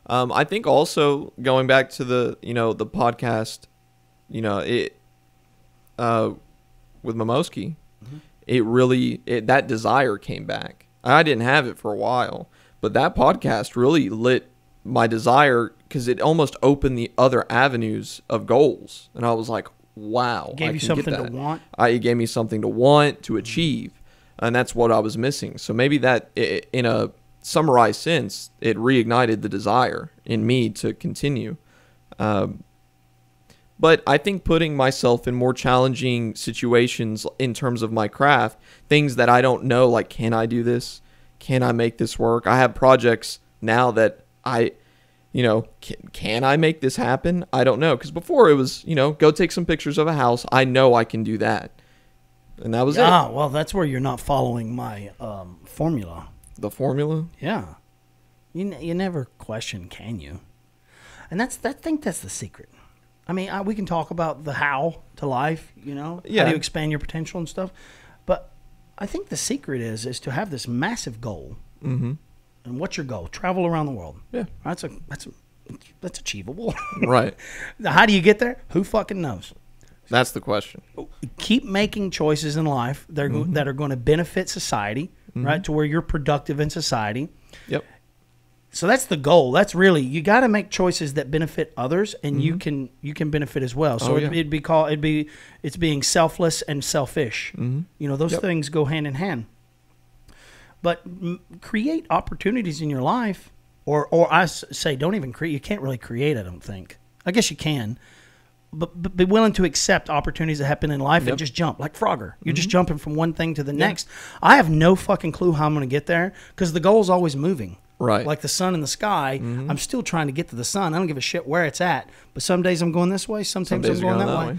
I think also going back to the podcast, with Momosky, that desire came back. I didn't have it for a while, but that podcast really lit my desire because it almost opened the other avenues of goals. And I was like, wow. It gave you something to want? It gave me something to want, to achieve. And that's what I was missing. So maybe that, in a summarized sense, it reignited the desire in me to continue. But I think putting myself in more challenging situations in terms of my craft, things that I don't know, like, can I do this? Can I make this work? I have projects now that can I make this happen? I don't know. Because before it was, go take some pictures of a house. I know I can do that. And that was it. Ah, well, that's where you're not following my formula. The formula? Yeah. You never question, can you? And I think that's the secret. I mean, we can talk about the how to life, Yeah. How do you expand your potential and stuff. But I think the secret is to have this massive goal. Mm-hmm. And what's your goal? Travel around the world. Yeah. That's achievable. Right. How do you get there? Who fucking knows? That's the question. Keep making choices in life that are going to benefit society, right? To where you're productive in society. Yep. So that's the goal. That's really, you got to make choices that benefit others, and you can benefit as well. So it's being selfless and selfish. You know, those things go hand in hand. But create opportunities in your life, or I say don't even create. You can't really create, I don't think. I guess you can. But be willing to accept opportunities that happen in life and just jump. Like Frogger. You're just jumping from one thing to the next. I have no fucking clue how I'm going to get there because the goal is always moving. Right. Like the sun in the sky, I'm still trying to get to the sun. I don't give a shit where it's at. But some days I'm going this way. Sometimes I'm going that way.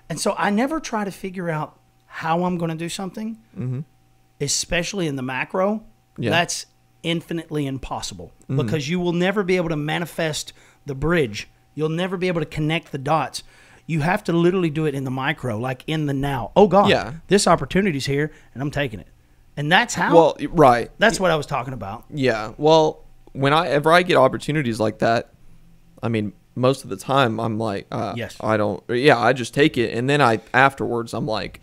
And so I never try to figure out how I'm going to do something, especially in the macro. Yeah. That's infinitely impossible because you will never be able to manifest the bridge. You'll never be able to connect the dots. You have to literally do it in the micro, like in the now. Oh, God, this opportunity's here, and I'm taking it. And that's how. Well, right. That's what I was talking about. Yeah. Well, whenever I get opportunities like that, I mean, most of the time I'm like, yes. I just take it. And then afterwards, I'm like,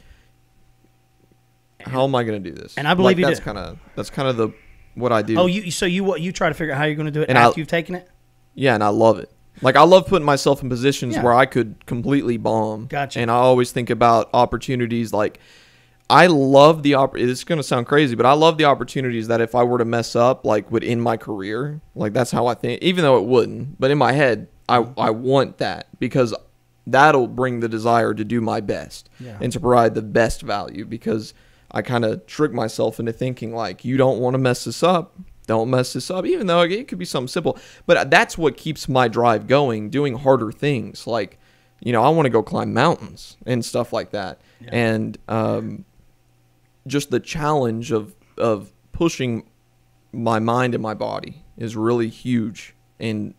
how am I going to do this? And I believe you that's kind of what I do. Oh, you try to figure out how you're going to do it after you've taken it? Yeah, and I love it. Like, I love putting myself in positions where I could completely bomb. Gotcha. And I always think about opportunities. Like, I love it's going to sound crazy, but I love the opportunities that if I were to mess up, like, would end my career. Like, that's how I think, even though it wouldn't. But in my head, I want that because that'll bring the desire to do my best and to provide the best value because I kind of trick myself into thinking, like, you don't want to mess this up. Don't mess this up, even though it could be something simple. But that's what keeps my drive going, doing harder things. Like, you know, I want to go climb mountains and stuff like that. Yeah. And just the challenge of pushing my mind and my body is really huge in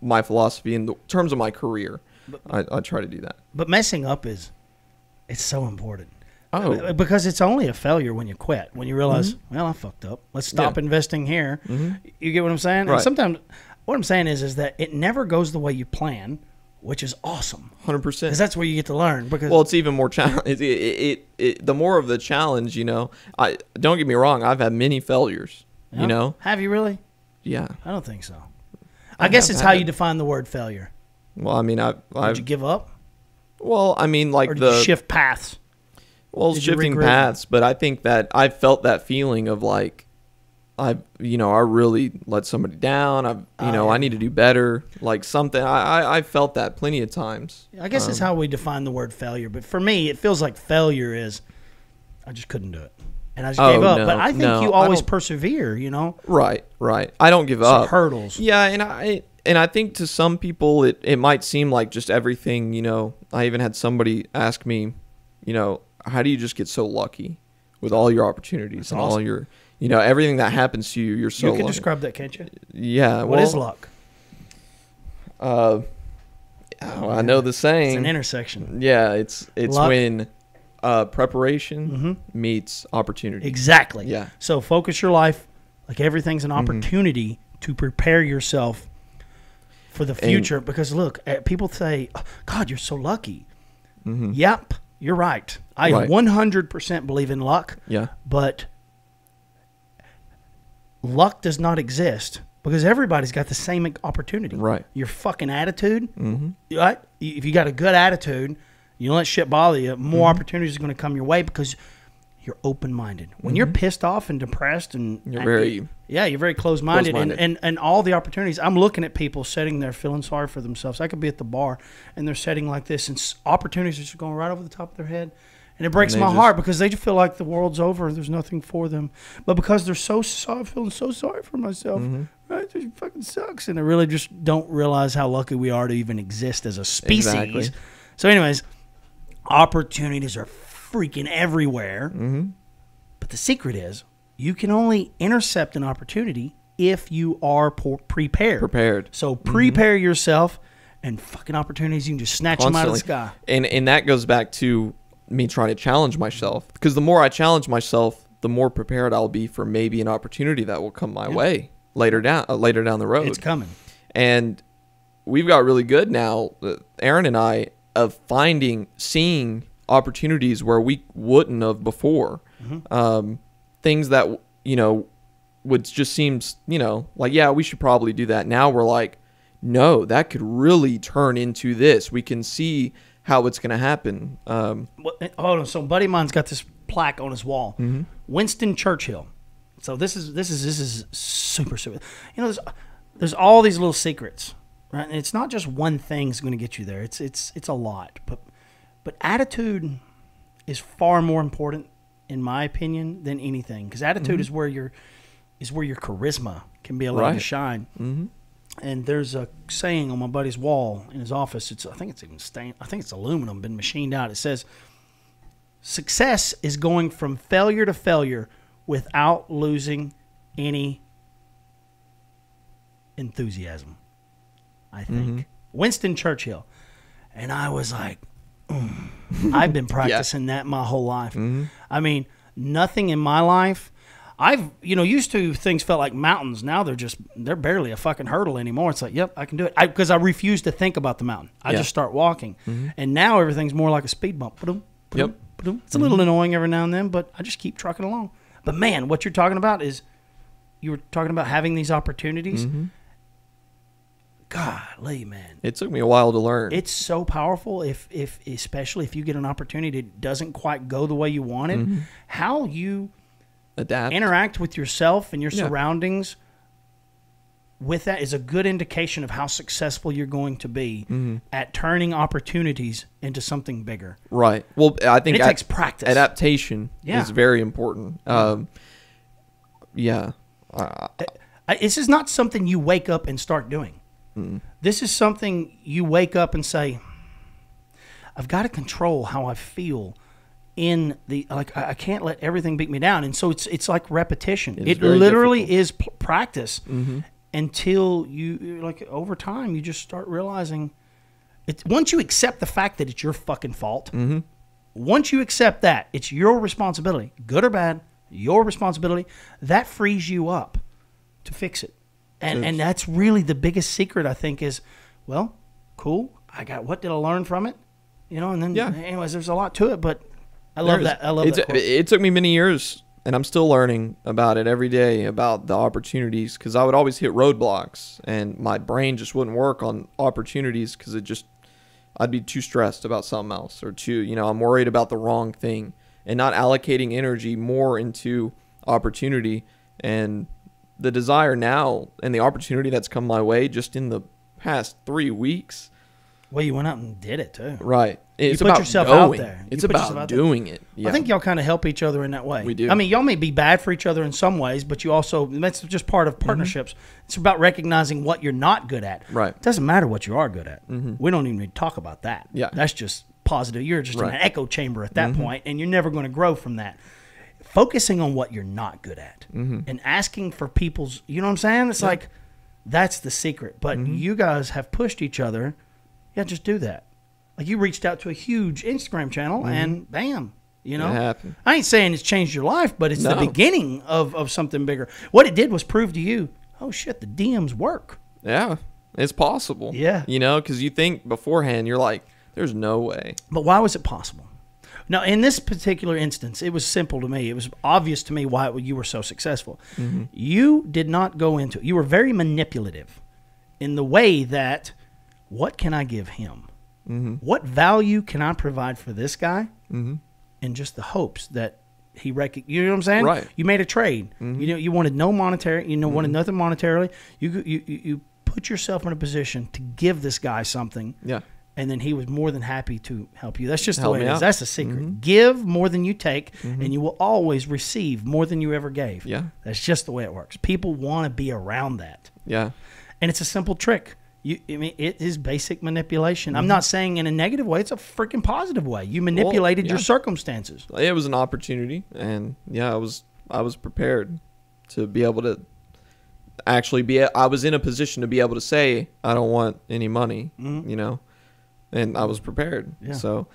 my philosophy in terms of my career. I try to do that. But messing up it's so important. Oh. Because it's only a failure when you quit, when you realize, well, I fucked up. Let's stop investing here. You get what I'm saying? Right. And sometimes what I'm saying is that it never goes the way you plan, which is awesome. 100%. Because that's where you get to learn. Because well, it's even more challenge. The more of the challenge, you know. Don't get me wrong. I've had many failures. You know. Have you really? Yeah. I don't think so. I guess it's how you define the word failure. Well, I mean, did you give up? Well, I mean, like or did you shift paths? Well, shifting paths, but I think that I felt that feeling of like, I really let somebody down. I need to do better. Like something, I felt that plenty of times. I guess it's how we define the word failure. But for me, it feels like failure is, I just couldn't do it. And I just gave up. But I think you always persevere, you know? Right. I don't give up. Hurdles. Yeah, and I think to some people, it might seem like just everything, you know. I even had somebody ask me, you know, how do you just get so lucky with all your opportunities and all your, you know, everything that happens to you? You're so lucky. You can describe that, can't you? Yeah. What is luck? I know the saying. It's an intersection. Yeah, it's luck. When preparation meets opportunity. Exactly. Yeah. So focus your life like everything's an opportunity to prepare yourself for the future. Because look, people say, oh, God, you're so lucky. Yep. You're right. I 100% believe in luck. Yeah. But luck does not exist because everybody's got the same opportunity. Right. Your fucking attitude, right? If you got a good attitude, you don't let shit bother you, more opportunities are going to come your way because you're open-minded. When you're pissed off and depressed and you're very closed-minded. And all the opportunities, I'm looking at people sitting there feeling sorry for themselves. I could be at the bar and they're sitting like this and opportunities are just going right over the top of their head. And it breaks my heart because they just feel like the world's over and there's nothing for them. But because they're so sorry, feeling so sorry for myself, right? It fucking sucks. And they really just don't realize how lucky we are to even exist as a species. Exactly. So anyways, opportunities are freaking everywhere. But the secret is you can only intercept an opportunity if you are prepared. So prepare yourself and fucking opportunities, you can just snatch them out of the sky. And that goes back to me trying to challenge myself, because the more I challenge myself, the more prepared I'll be for maybe an opportunity that will come my way later down the road. It's coming. And we've got really good now, Aaron and I, of seeing opportunities where we wouldn't have before. Things that, would just seem, like, yeah, we should probably do that. Now we're like, no, that could really turn into this. We can see how it's going to happen. Hold on. So, a buddy of mine's got this plaque on his wall. Winston Churchill. So this is super. There's all these little secrets, right? And it's not just one thing's going to get you there. It's a lot. But attitude is far more important, in my opinion, than anything. Because attitude is where your charisma can be allowed to shine. And there's a saying on my buddy's wall in his office. I think it's even stained. I think it's aluminum, been machined out. It says, "Success is going from failure to failure without losing any enthusiasm." I think Winston Churchill, and I was like, I've been practicing that my whole life. I mean, nothing in my life. I've, used to things felt like mountains. Now they're barely a fucking hurdle anymore. It's like, yep, I can do it. Because I refuse to think about the mountain. I just start walking. And now everything's more like a speed bump. It's a little annoying every now and then, but I just keep trucking along. But man, what you're talking about is, you were talking about having these opportunities. Golly, man. It took me a while to learn. It's so powerful especially if you get an opportunity that doesn't quite go the way you wanted. How you adapt, interact with yourself and your surroundings with that is a good indication of how successful you're going to be at turning opportunities into something bigger. Right. Well, I think it takes practice. Adaptation is very important. This is not something you wake up and start doing. This is something you wake up and say, I've got to control how I feel in the, like, I can't let everything beat me down. And so it's like repetition. It literally difficult. Is practice until you, like, over time, you just start realizing once you accept the fact that it's your fucking fault, once you accept that it's your responsibility, good or bad, your responsibility, that frees you up to fix it. And that's really the biggest secret, I think, is, well, cool. What did I learn from it? And then, anyways, there's a lot to it, but I love that. I love that quote. It took me many years, and I'm still learning about it every day, about the opportunities, because I would always hit roadblocks, and my brain just wouldn't work on opportunities because I'd be too stressed about something else, or I'm worried about the wrong thing, and not allocating energy more into opportunity. And the desire now and the opportunity that's come my way just in the past 3 weeks. Well, you went out and did it too. Right. It's about yourself out there. It's about doing it. Yeah. I think y'all kind of help each other in that way. We do. I mean, y'all may be bad for each other in some ways, but you also, that's just part of partnerships. It's about recognizing what you're not good at. Right. It doesn't matter what you are good at. We don't even need to talk about that. Yeah. That's just positive. You're just in an echo chamber at that point, and you're never going to grow from that. Focusing on what you're not good at and asking for people's, you know what I'm saying? It's like, that's the secret. But you guys have pushed each other. Yeah, just do that. Like, you reached out to a huge Instagram channel and bam, It happened. I ain't saying it's changed your life, but it's the beginning of something bigger. What it did was prove to you, oh shit, the DMs work. Yeah, it's possible. Yeah. Because you think beforehand, you're like, there's no way. But why was it possible? Now, in this particular instance, it was simple to me. It was obvious to me why you were so successful. You did not go into it. You were very manipulative in the way that, what can I give him? What value can I provide for this guy? And just the hopes that he you know what I'm saying? Right. You made a trade. You wanted no monetary. Wanted nothing monetarily. You put yourself in a position to give this guy something. Yeah. And then he was more than happy to help you. That's just the way it is. Out. That's the secret. Give more than you take, and you will always receive more than you ever gave. Yeah. That's just the way it works. People want to be around that. Yeah. And it's a simple trick. It is basic manipulation. I'm not saying in a negative way. It's a freaking positive way. You manipulated your circumstances. It was an opportunity, and I was prepared to be able to actually I was in a position to be able to say, I don't want any money, and I was prepared. Yeah. So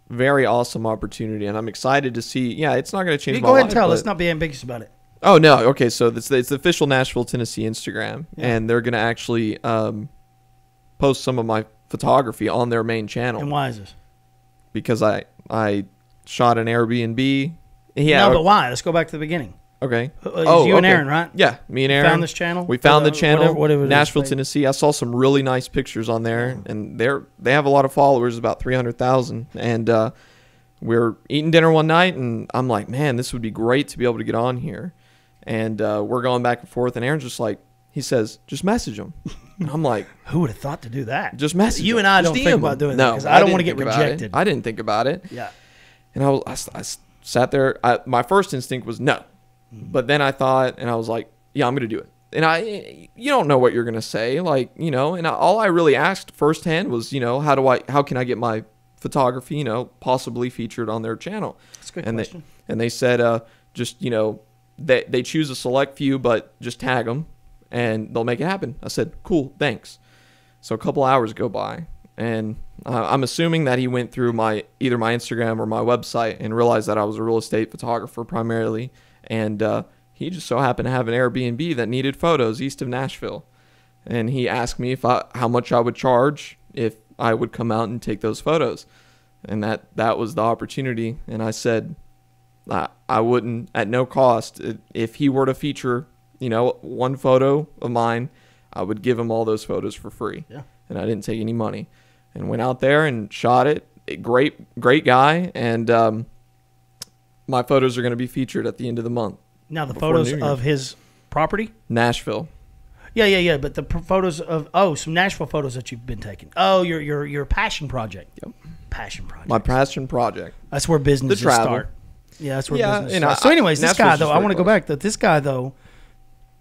very awesome opportunity, and I'm excited to see. Yeah, it's not going to change my life. Go ahead and tell. Let's not be ambiguous about it. Oh, no. Okay, so it's the official Nashville, Tennessee Instagram, and they're going to actually post some of my photography on their main channel. And why is this? Because I shot an Airbnb. No, but why? Let's go back to the beginning. Okay. You and Aaron, right? Yeah, me and Aaron. Found this channel? We found the channel, whatever Nashville, Tennessee. I saw some really nice pictures on there, and they have a lot of followers, about 300,000. And we're eating dinner one night, and I'm like, man, this would be great to be able to get on here. And we're going back and forth, and Aaron's just like, he says, just message him. And I'm like, who would have thought to do that? Just message you him. and I just don't DM think him. about doing no, that because I don't want to get rejected. I didn't think about it. Yeah. And I sat there. My first instinct was no. But then I thought, and I was like, yeah, I'm going to do it. And you don't know what you're going to say. Like, and all I really asked firsthand was, how can I get my photography, possibly featured on their channel? That's a good question. And they said, just, they choose a select few, but just tag them and they'll make it happen. I said, cool, thanks. So a couple hours go by, and I'm assuming that he went through either my Instagram or my website and realized that I was a real estate photographer primarily. And he just so happened to have an Airbnb that needed photos east of Nashville. And he asked me how much I would charge if I would come out and take those photos. And that was the opportunity. And I said, I wouldn't, at no cost. If he were to feature, one photo of mine, I would give him all those photos for free. Yeah. And I didn't take any money. And went out there and shot it. Great guy. And my photos are going to be featured at the end of the month. Now, the photos of his property? Nashville. Yeah. But the photos of, some Nashville photos that you've been taking. Oh, your passion project. Yep. Passion project. My passion project. That's where businesses start. Yeah, that's where business starts. So anyways, this guy, though, I want to go back. This guy, though,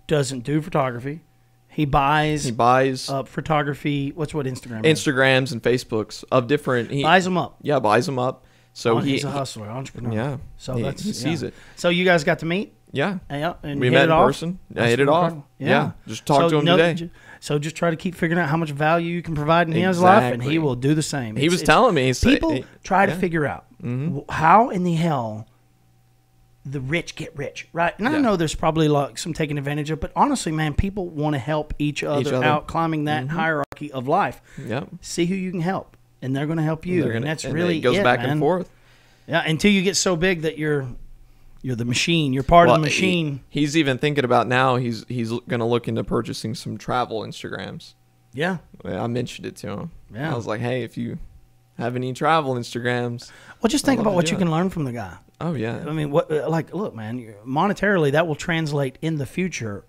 doesn't do photography. He buys photography. What Instagram? Instagrams and Facebooks of different. He buys them up. Yeah, buys them up. So he's a hustler, entrepreneur. Yeah. So he sees it. So you guys got to meet? Yeah. And we met in person. I hit it off. Yeah. Just talked to him today. So just try to keep figuring out how much value you can provide in his life, and he will do the same. He was telling me. People try to figure out how in the hell the rich get rich, right? And I know there's probably some taking advantage of, but honestly, man, people want to help each other out climbing that hierarchy of life. Yep. See who you can help, and they're going to help you. And that's really it goes back and forth. Yeah, until you get so big that you're the machine. You're part of the machine. He's even thinking about now. He's going to look into purchasing some travel Instagrams. Yeah. I mentioned it to him. Yeah. I was like, hey, if you have any travel Instagrams, well, just think about what you can learn from the guy. Oh yeah. I mean, look, man, monetarily that will translate in the future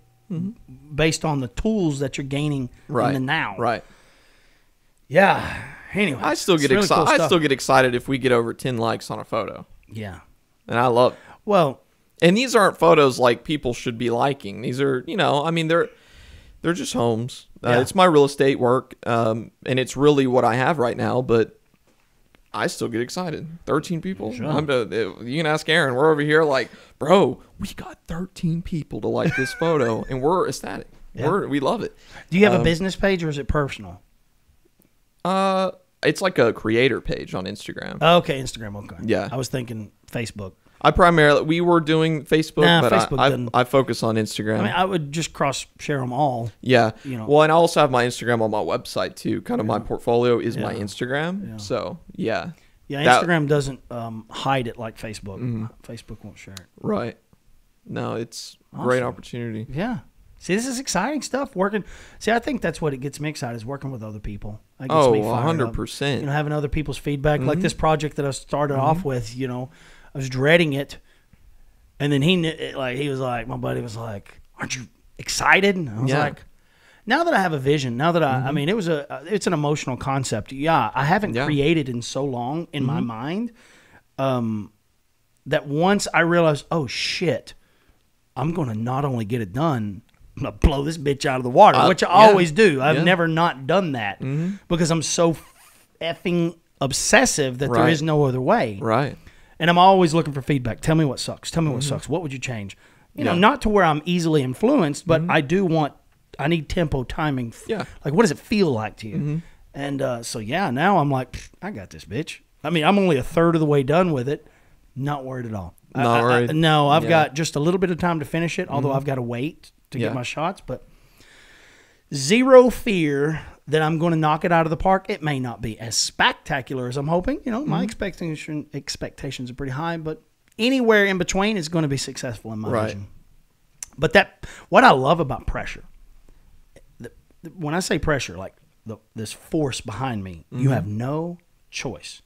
based on the tools that you're gaining in the now. Right. Yeah. Anyway, I still get excited. Cool I still get excited if we get over 10 likes on a photo. Yeah. And I love. Well, and these aren't photos like people should be liking. These are, I mean, they're just homes. It's my real estate work, and it's really what I have right now. But I still get excited. 13 people. Sure. You can ask Aaron. We're over here like, bro, we got 13 people to like this photo, and we're ecstatic. Yeah. We love it. Do you have a business page or is it personal? It's like a creator page on Instagram. Okay, Instagram. Okay. Yeah. I was thinking Facebook. We were doing Facebook, but Facebook I focus on Instagram. I mean, I would just share them all. Yeah. Well, and I also have my Instagram on my website too. Kind of my portfolio is my Instagram. Yeah. So, yeah. Yeah, Instagram doesn't hide it like Facebook. Facebook won't share it. Right. No, it's a great opportunity. Yeah. See, this is exciting stuff. I think that's what it gets me excited is working with other people. That gets me fired 100%. Up. Having other people's feedback, like this project that I started off with. I was dreading it, and then he was like, my buddy was like, "Aren't you excited?" And I was like, "Now that I have a vision, now that I mean, it's an emotional concept. Yeah, I haven't created in so long in my mind, that once I realized, oh shit, I'm gonna not only get it done, I'm gonna blow this bitch out of the water, which I always do. I've never not done that because I'm so effing obsessive that there is no other way. Right. And I'm always looking for feedback. Tell me what sucks. Tell me what sucks. What would you change? Not to where I'm easily influenced, but I need tempo, timing. Yeah. Like, what does it feel like to you? And so, now I'm like, I got this, bitch. I mean, I'm only a third of the way done with it. Not worried at all. Not worried? No, I've got just a little bit of time to finish it, although I've got to wait to get my shots. But zero fear that I'm going to knock it out of the park. It may not be as spectacular as I'm hoping. You know, my expectations are pretty high, but anywhere in between is going to be successful in my vision. But what I love about pressure, when I say pressure, like this force behind me, you have no choice.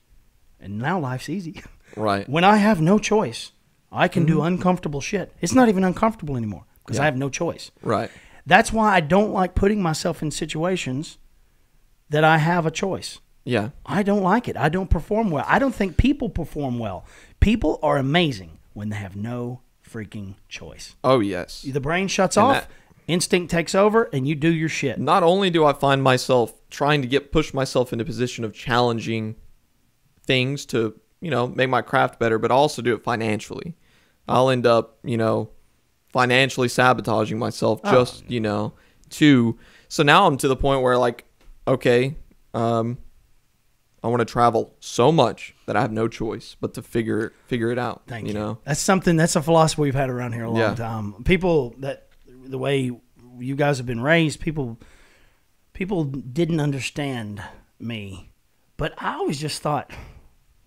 And now life's easy. Right. When I have no choice, I can do uncomfortable shit. It's not even uncomfortable anymore because I have no choice. Right. That's why I don't like putting myself in situations that I have a choice. Yeah. I don't like it. I don't perform well. I don't think people perform well. People are amazing when they have no freaking choice. Oh, yes. The brain shuts off, instinct takes over, and you do your shit. Not only do I find myself trying to push myself into a position of challenging things to, make my craft better, but I also do it financially. I'll end up, financially sabotaging myself just, so now I'm to the point where like, okay, I want to travel so much that I have no choice but to figure it out. Thank you. That's a philosophy we've had around here a long time. People the way you guys have been raised, people didn't understand me, but I always just thought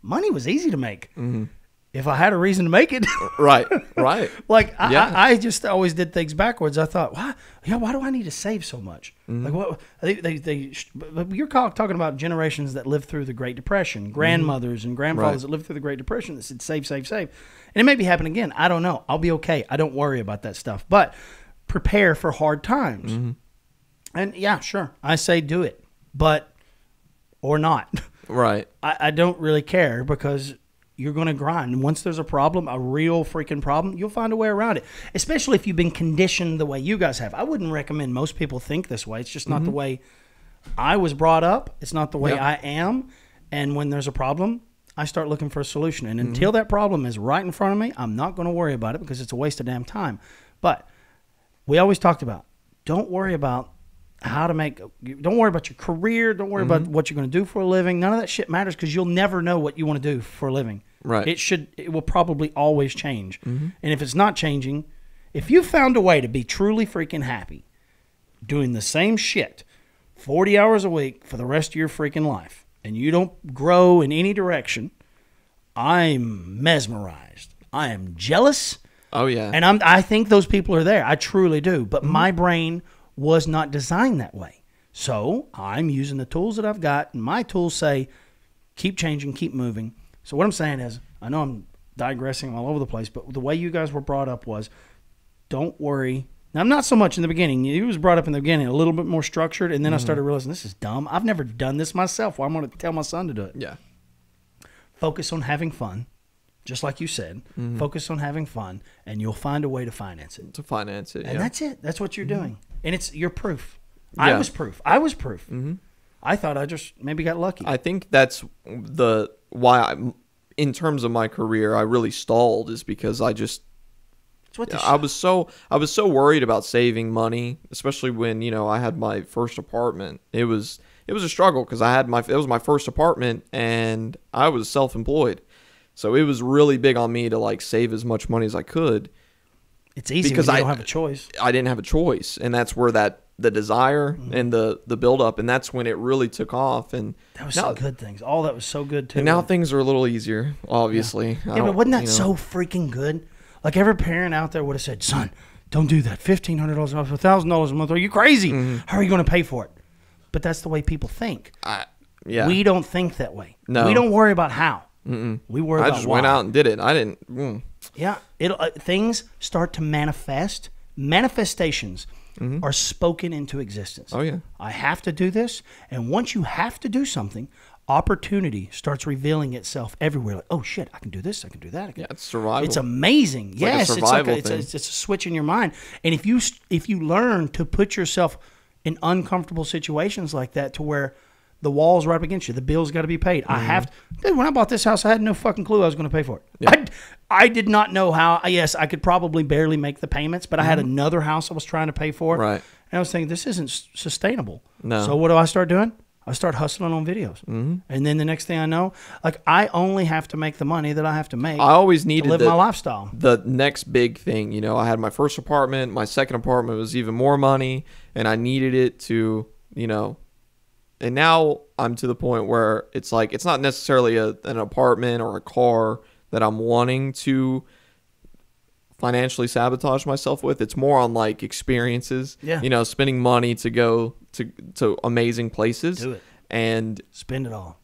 money was easy to make. If I had a reason to make it. Right. Like, I just always did things backwards. I thought, why do I need to save so much? Like, what you're talking about generations that lived through the Great Depression, grandmothers and grandfathers that lived through the Great Depression that said, save, save, save. And it may be happening again. I don't know. I'll be okay. I don't worry about that stuff. But prepare for hard times. And yeah, sure. I say do it, or not. Right. I don't really care because you're going to grind. And once there's a problem, a real freaking problem, you'll find a way around it, especially if you've been conditioned the way you guys have. I wouldn't recommend most people think this way. It's just not the way I was brought up. It's not the way I am. And when there's a problem, I start looking for a solution. And until that problem is right in front of me, I'm not going to worry about it because it's a waste of damn time. But we always talked about, don't worry about don't worry about your career. Don't worry about what you're going to do for a living. None of that shit matters because you'll never know what you want to do for a living. Right. It will probably always change. And if it's not changing, if you found a way to be truly freaking happy doing the same shit 40 hours a week for the rest of your freaking life and you don't grow in any direction, I'm mesmerized. I am jealous. Oh, yeah. And I think those people are there. I truly do. But my brain was not designed that way. So I'm using the tools that I've got, and my tools say, keep changing, keep moving. So what I'm saying is, I know I'm digressing all over the place, but the way you guys were brought up was, don't worry. Now, I'm not so much in the beginning. You was brought up in the beginning a little bit more structured, and then I started realizing this is dumb. I've never done this myself. Well, I'm going to tell my son to do it. Yeah. Focus on having fun, just like you said. Focus on having fun, and you'll find a way to finance it. And that's it. That's what you're doing. And you're proof. Yeah. I was proof. I thought I just maybe got lucky. I think that's why in terms of my career, I really stalled is because I was so worried about saving money, especially when, I had my first apartment. It was a struggle because it was my first apartment and I was self-employed. So it was really big on me to like save as much money as I could. It's easy because you don't have a choice. I didn't have a choice, and that's where the desire and the build up, and that's when it really took off. And that was some good things. All that was so good too. And now things are a little easier, obviously. Yeah, but wasn't that so freaking good? Like every parent out there would have said, "Son, don't do that. $1,500 a month, $1,000 a month. Are you crazy? How are you going to pay for it?" But that's the way people think. We don't think that way. No, we don't worry about how. We worry about why. I just went out and did it. I didn't. Yeah, things start to manifest. Manifestations are spoken into existence. Oh, yeah. I have to do this. And once you have to do something, opportunity starts revealing itself everywhere. Like, oh, shit, I can do this. I can do that. It's survival. It's amazing. It's yes, like it's a switch in your mind. And if you learn to put yourself in uncomfortable situations like that to where the wall's right up against you. The bill's got to be paid. I have to. Dude, when I bought this house, I had no fucking clue I was going to pay for it. Yeah. I did not know how. Yes, I could probably barely make the payments, but I had another house I was trying to pay for. Right. And I was thinking, this isn't sustainable. No. So what do I start doing? I start hustling on videos. And then the next thing I know, like I only have to make the money that I have to make. I always needed to live my lifestyle. The next big thing, you know, I had my first apartment. My second apartment was even more money, and I needed it to, you know, and now I'm to the point where it's like, it's not necessarily an apartment or a car that I'm wanting to financially sabotage myself with. It's more on like experiences, you know, spending money to go to amazing places. Do it. And spend it all.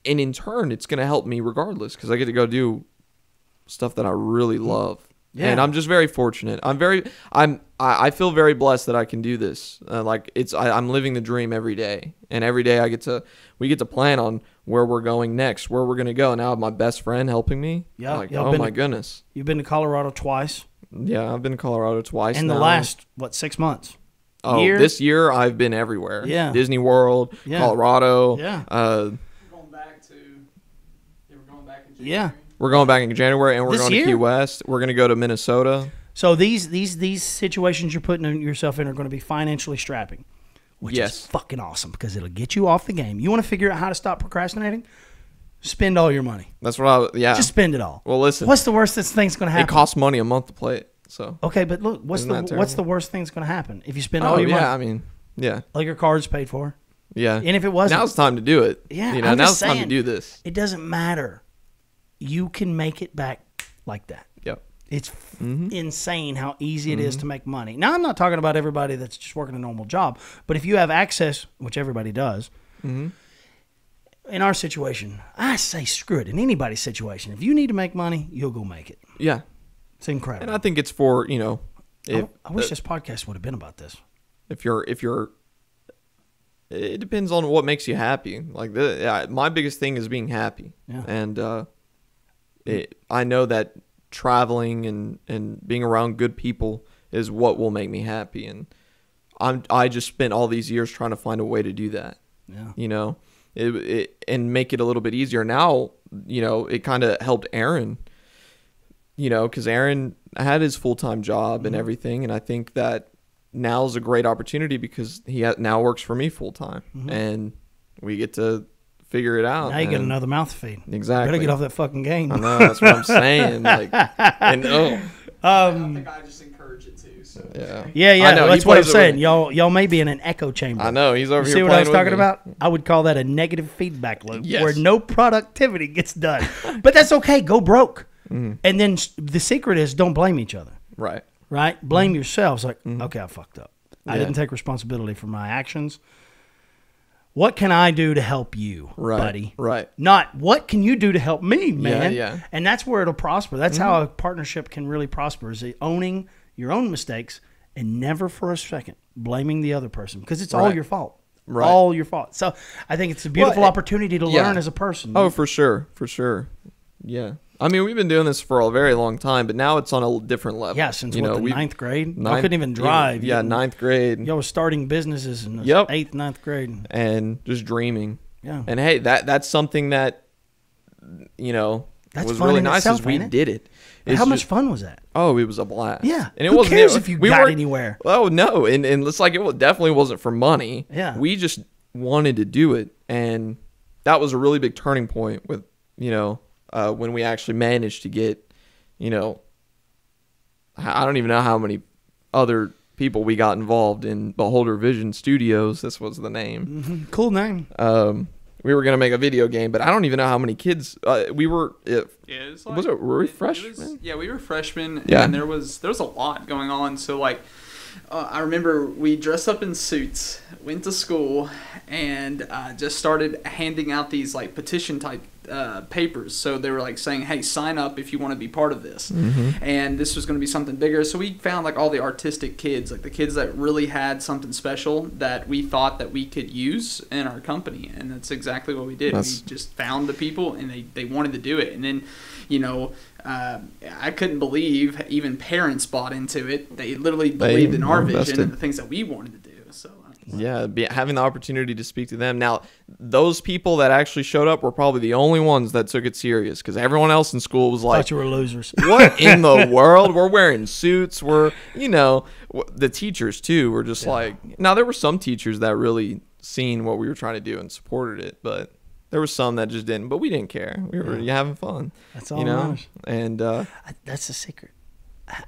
And in turn, it's going to help me regardless, because I get to go do stuff that I really love. Yeah. And I'm just very fortunate. I feel very blessed that I can do this. I'm living the dream every day, and every day we get to plan on where we're going next, where we're going to go. Now I have my best friend helping me. Yeah. Like, oh my goodness. You've been to Colorado twice. Yeah, I've been to Colorado twice. In the last 6 months. Oh, this year I've been everywhere. Yeah. Disney World, Colorado. Yeah. We're going back in January. Yeah. We're going back in January, and we're This going year? to Key West. We're going to go to Minnesota. So these situations you're putting yourself in are going to be financially strapping, which is fucking awesome because it'll get you off the game. You want to figure out how to stop procrastinating? Spend all your money. That's what just spend it all. Well, listen. What's the worst thing's going to happen? It costs money a month to play it. So okay, but look, what's the worst thing's going to happen if you spend all your money? Yeah, I mean, yeah. Like your card's paid for. Yeah. And if it wasn't, now it's time to do it. Yeah. You know, now it's time to do this. It doesn't matter. You can make it back like that. Yep. It's insane how easy it is to make money. Now, I'm not talking about everybody that's just working a normal job, but if you have access, which everybody does, in our situation, I say screw it. In anybody's situation, if you need to make money, you'll go make it. Yeah. It's incredible. And I think it's for, you know, I wish this podcast would have been about this. If you're it depends on what makes you happy. Like my biggest thing is being happy. Yeah. And I know that traveling and being around good people is what will make me happy, and I just spent all these years trying to find a way to do that. Yeah. You know, and make it a little bit easier. Now, you know, it kind of helped Aaron, you know, because Aaron had his full-time job and everything, and I think that now is a great opportunity because he now works for me full-time, and we get to figure it out. Now you get another mouth to feed. Exactly. Better get off that fucking game. I know, that's what I'm saying. Like, and I think I just encourage it too. So. Yeah. I know, that's what I'm saying. Y'all may be in an echo chamber. I know, he's over here. See what I was talking me. about? I would call that a negative feedback loop where no productivity gets done. But that's okay. Go broke. And then the secret is don't blame each other. Right. Right? Blame yourselves. Like, okay, I fucked up. I didn't take responsibility for my actions. What can I do to help you, buddy? Right. Not what can you do to help me, man? Yeah. And that's where it'll prosper. That's how a partnership can really prosper, is owning your own mistakes and never for a second blaming the other person because it's all your fault. Right. All your fault. So I think it's a beautiful opportunity to learn as a person. Oh, for sure. For sure. Yeah. I mean, we've been doing this for a very long time, but now it's on a different level. Yeah, since the ninth grade. I couldn't even drive. Yeah, ninth grade. Y'all was starting businesses in the 8th, 9th grade. And just dreaming. Yeah. And hey, that's something that, you know, was really nice as we did it. How much fun was that? Oh, it was a blast. Yeah. And who cares if you got anywhere? Oh, no. And it's like it definitely wasn't for money. Yeah. We just wanted to do it. And that was a really big turning point with, you know, when we actually managed to get, you know, I don't even know how many other people we got involved in Beholder Vision Studios. This was the name. Cool name. We were going to make a video game, but I don't even know how many kids we were. Were we freshmen? We were freshmen, yeah. And there was a lot going on. So like, I remember we dressed up in suits, went to school, and just started handing out these like petition type papers. So they were like saying, hey, sign up if you want to be part of this. And this was going to be something bigger. So we found like all the artistic kids, like the kids that really had something special that we thought that we could use in our company. And that's exactly what we did. We just found the people and they wanted to do it. And then, you know, I couldn't believe even parents bought into it. They literally believed in our vision and the things that we wanted to do. So having the opportunity to speak to them. Now, those people that actually showed up were probably the only ones that took it serious because everyone else in school was like, thought you were losers. What in the world? We're wearing suits. We're, you know, the teachers too were just like, now there were some teachers that really seen what we were trying to do and supported it, but there was some that just didn't. But we didn't care. We were having fun. That's all, you know. And that's the secret.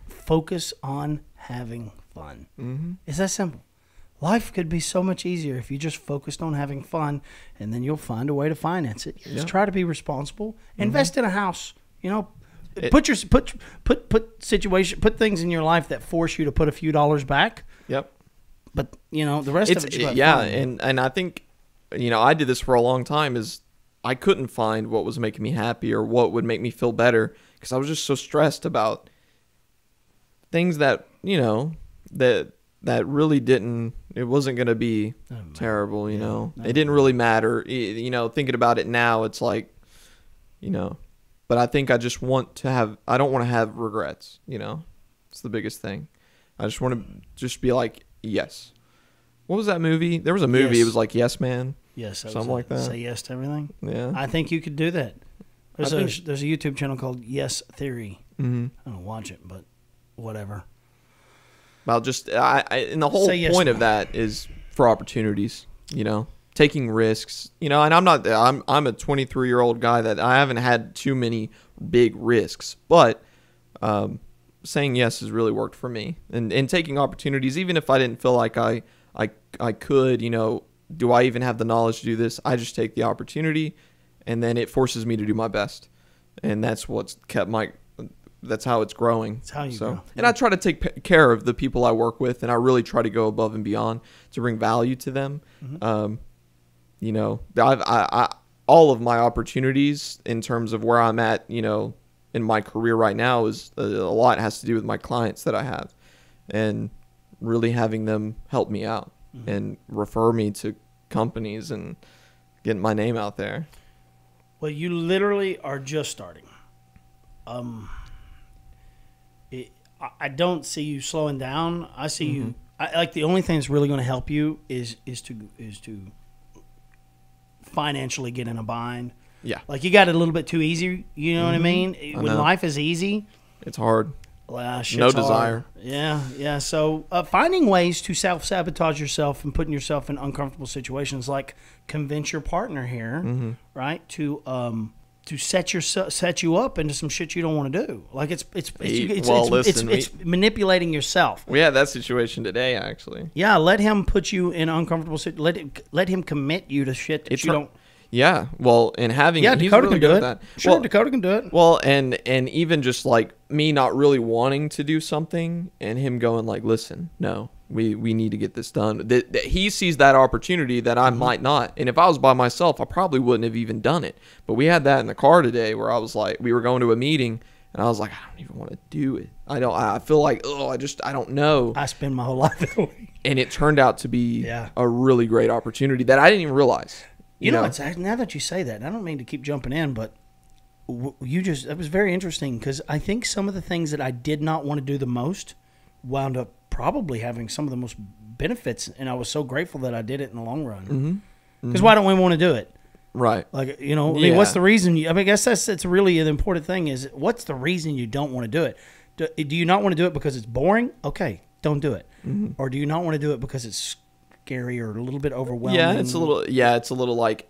Focus on having fun. Mm-hmm. It's that simple. Life could be so much easier if you just focused on having fun, and then you'll find a way to finance it. Just try to be responsible. Invest in a house. You know, put things in your life that force you to put a few dollars back. Yep. But you know, the rest of it. And I think, you know, I did this for a long time. Is I couldn't find what was making me happy or what would make me feel better because I was just so stressed about things that, you know, that really didn't. It wasn't going to be terrible, you know. It didn't really matter. You know, thinking about it now, it's like, you know. But I think I just want to have. I don't want to have regrets. You know, it's the biggest thing. I just want to just be like, yes. What was that movie? There was a movie. Yes. It was like Yes Man. Yes, something like that. Say yes to everything. Yeah, I think you could do that. There's a YouTube channel called Yes Theory. Mm-hmm. I don't watch it, but whatever. Well, just and the whole point of that is for opportunities. You know, taking risks. You know, and I'm a 23-year-old guy that I haven't had too many big risks, but saying yes has really worked for me, and taking opportunities, even if I didn't feel like I could. You know, do I even have the knowledge to do this? I just take the opportunity, and then it forces me to do my best, and that's what's kept my. That's how it's growing. That's how you grow. And I try to take care of the people I work with, and I really try to go above and beyond to bring value to them. Mm-hmm. You know, I all of my opportunities in terms of where I'm at, you know, in my career right now is a lot has to do with my clients that I have, and really having them help me out and refer me to companies and getting my name out there. Well, you literally are just starting. I don't see you slowing down. I see you. Like the only thing that's really going to help you is to financially get in a bind. Yeah. Like you got it a little bit too easy. You know what I mean? When life is easy, it's hard. Well, no desire. Yeah. So finding ways to self-sabotage yourself and putting yourself in uncomfortable situations, like convince your partner here, right, to set you up into some shit you don't want to do. Like it's manipulating yourself. We had that situation today, actually. Yeah, let him put you in uncomfortable situations. Let him commit you to shit that you don't. Yeah, well, and having Dakota really can do it. That. Sure, well, Dakota can do it. Well, and even just like me not really wanting to do something, and him going like, "Listen, no, we need to get this done." That he sees that opportunity that I might not, and if I was by myself, I probably wouldn't have even done it. But we had that in the car today, where I was like, we were going to a meeting, and I was like, I don't even want to do it. I feel like, I don't know. I spend my whole life that way. And it turned out to be a really great opportunity that I didn't even realize. You know, it's now that you say that, and I don't mean to keep jumping in, but it was very interesting because I think some of the things that I did not want to do the most wound up probably having some of the most benefits, and I was so grateful that I did it in the long run. Because why don't we want to do it? Right. Like, you know, I mean, what's the reason? I guess that's really the important thing is what's the reason you don't want to do it? Do you not want to do it because it's boring? Okay, don't do it. Or do you not want to do it because it's scary or a little bit overwhelming? Yeah, it's a little like,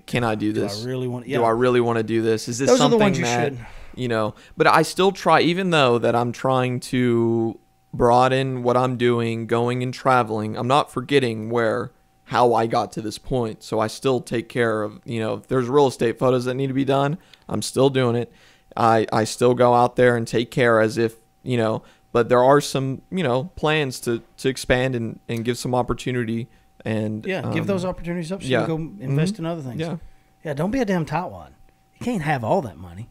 can I do this? Do I really want to do this? Is this Those something are the ones you that, should. You know, but I still try, even though that I'm trying to broaden what I'm doing, going and traveling, I'm not forgetting how I got to this point. So I still take care of, you know, if there's real estate photos that need to be done, I'm still doing it. I still go out there and take care as if, you know, but there are some, you know, plans to expand and give some opportunity and give those opportunities up so you can go invest in other things. Yeah, don't be a damn tightwad. You can't have all that money.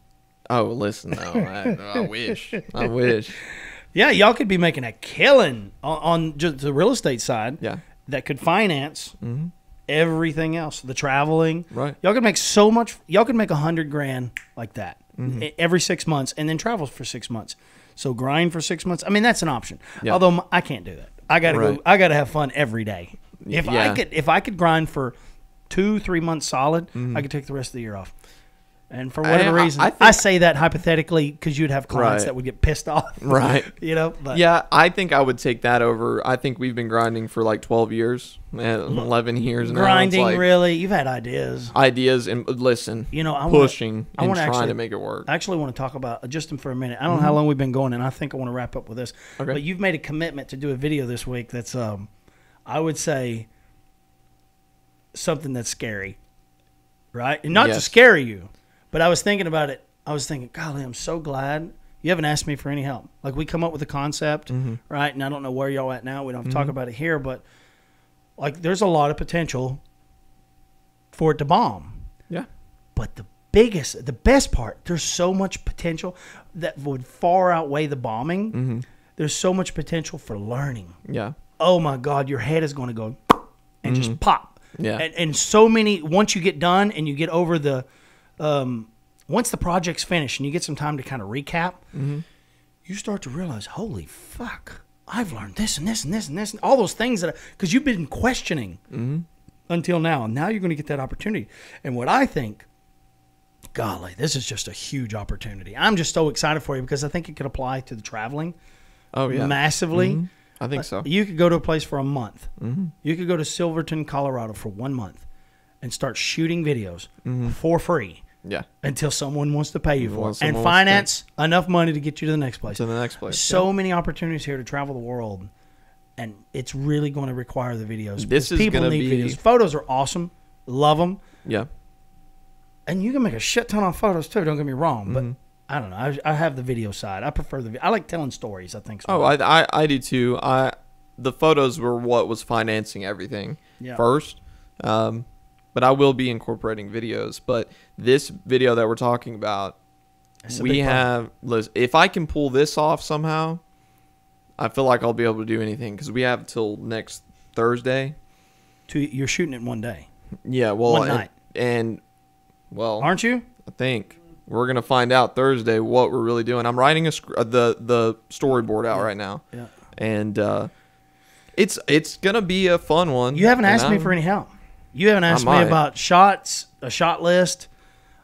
Oh, listen, no, I wish. I wish. Yeah, y'all could be making a killing on just the real estate side. Yeah. That could finance everything else, the traveling. Right. Y'all could make so much. Y'all could make $100,000 like that every 6 months, and then travel for 6 months. So grind for 6 months. I mean, that's an option. Yeah. Although I can't do that. I gotta go. I gotta have fun every day. If I could grind for 2-3 months solid, I could take the rest of the year off. And for whatever reason, I say that hypothetically because you'd have clients that would get pissed off. Right. You know? But. Yeah, I think I would take that over. I think we've been grinding for like 12 years, 11 years now. Grinding, like really? You've had ideas. Ideas and listen, pushing and trying to make it work. I actually want to talk about, just for a minute, I don't know how long we've been going, and I think I want to wrap up with this. Okay. But you've made a commitment to do a video this week that's, I would say, something that's scary. Right? And not to scare you. But I was thinking about it. I was thinking, golly, I'm so glad you haven't asked me for any help. Like, we come up with a concept, right? And I don't know where y'all at now. We don't have to talk about it here. But, like, there's a lot of potential for it to bomb. Yeah. But the best part, there's so much potential that would far outweigh the bombing. There's so much potential for learning. Yeah. Oh, my God, your head is going to go and just pop. Yeah. And so many, once you get done and you get over the... once the project's finished and you get some time to kind of recap, you start to realize, holy fuck, I've learned this and this and this and this and all those things because you've been questioning until now. And now you're going to get that opportunity. And what I think, golly, this is just a huge opportunity. I'm just so excited for you because I think it could apply to the traveling massively. I think so. You could go to a place for a month. You could go to Silverton, Colorado for 1 month and start shooting videos for free. Yeah. Until someone wants to pay you for it. And finance enough money to get you to the next place. To the next place. So many opportunities here to travel the world. And it's really going to require the videos. This is people need videos. Photos are awesome. Love them. Yeah. And you can make a shit ton of photos too, don't get me wrong. But I don't know. I have the video side. I prefer I like telling stories, I think. Oh, I do too. The photos were what was financing everything first. But I will be incorporating videos. But this video that we're talking about, if I can pull this off somehow, I feel like I'll be able to do anything because we have till next Thursday. You're shooting it one day. Yeah, well, one night. Well, aren't you? I think we're gonna find out Thursday what we're really doing. I'm writing the storyboard out right now. Yeah, and it's gonna be a fun one. You haven't asked me for any help. You haven't asked me about shots, a shot list.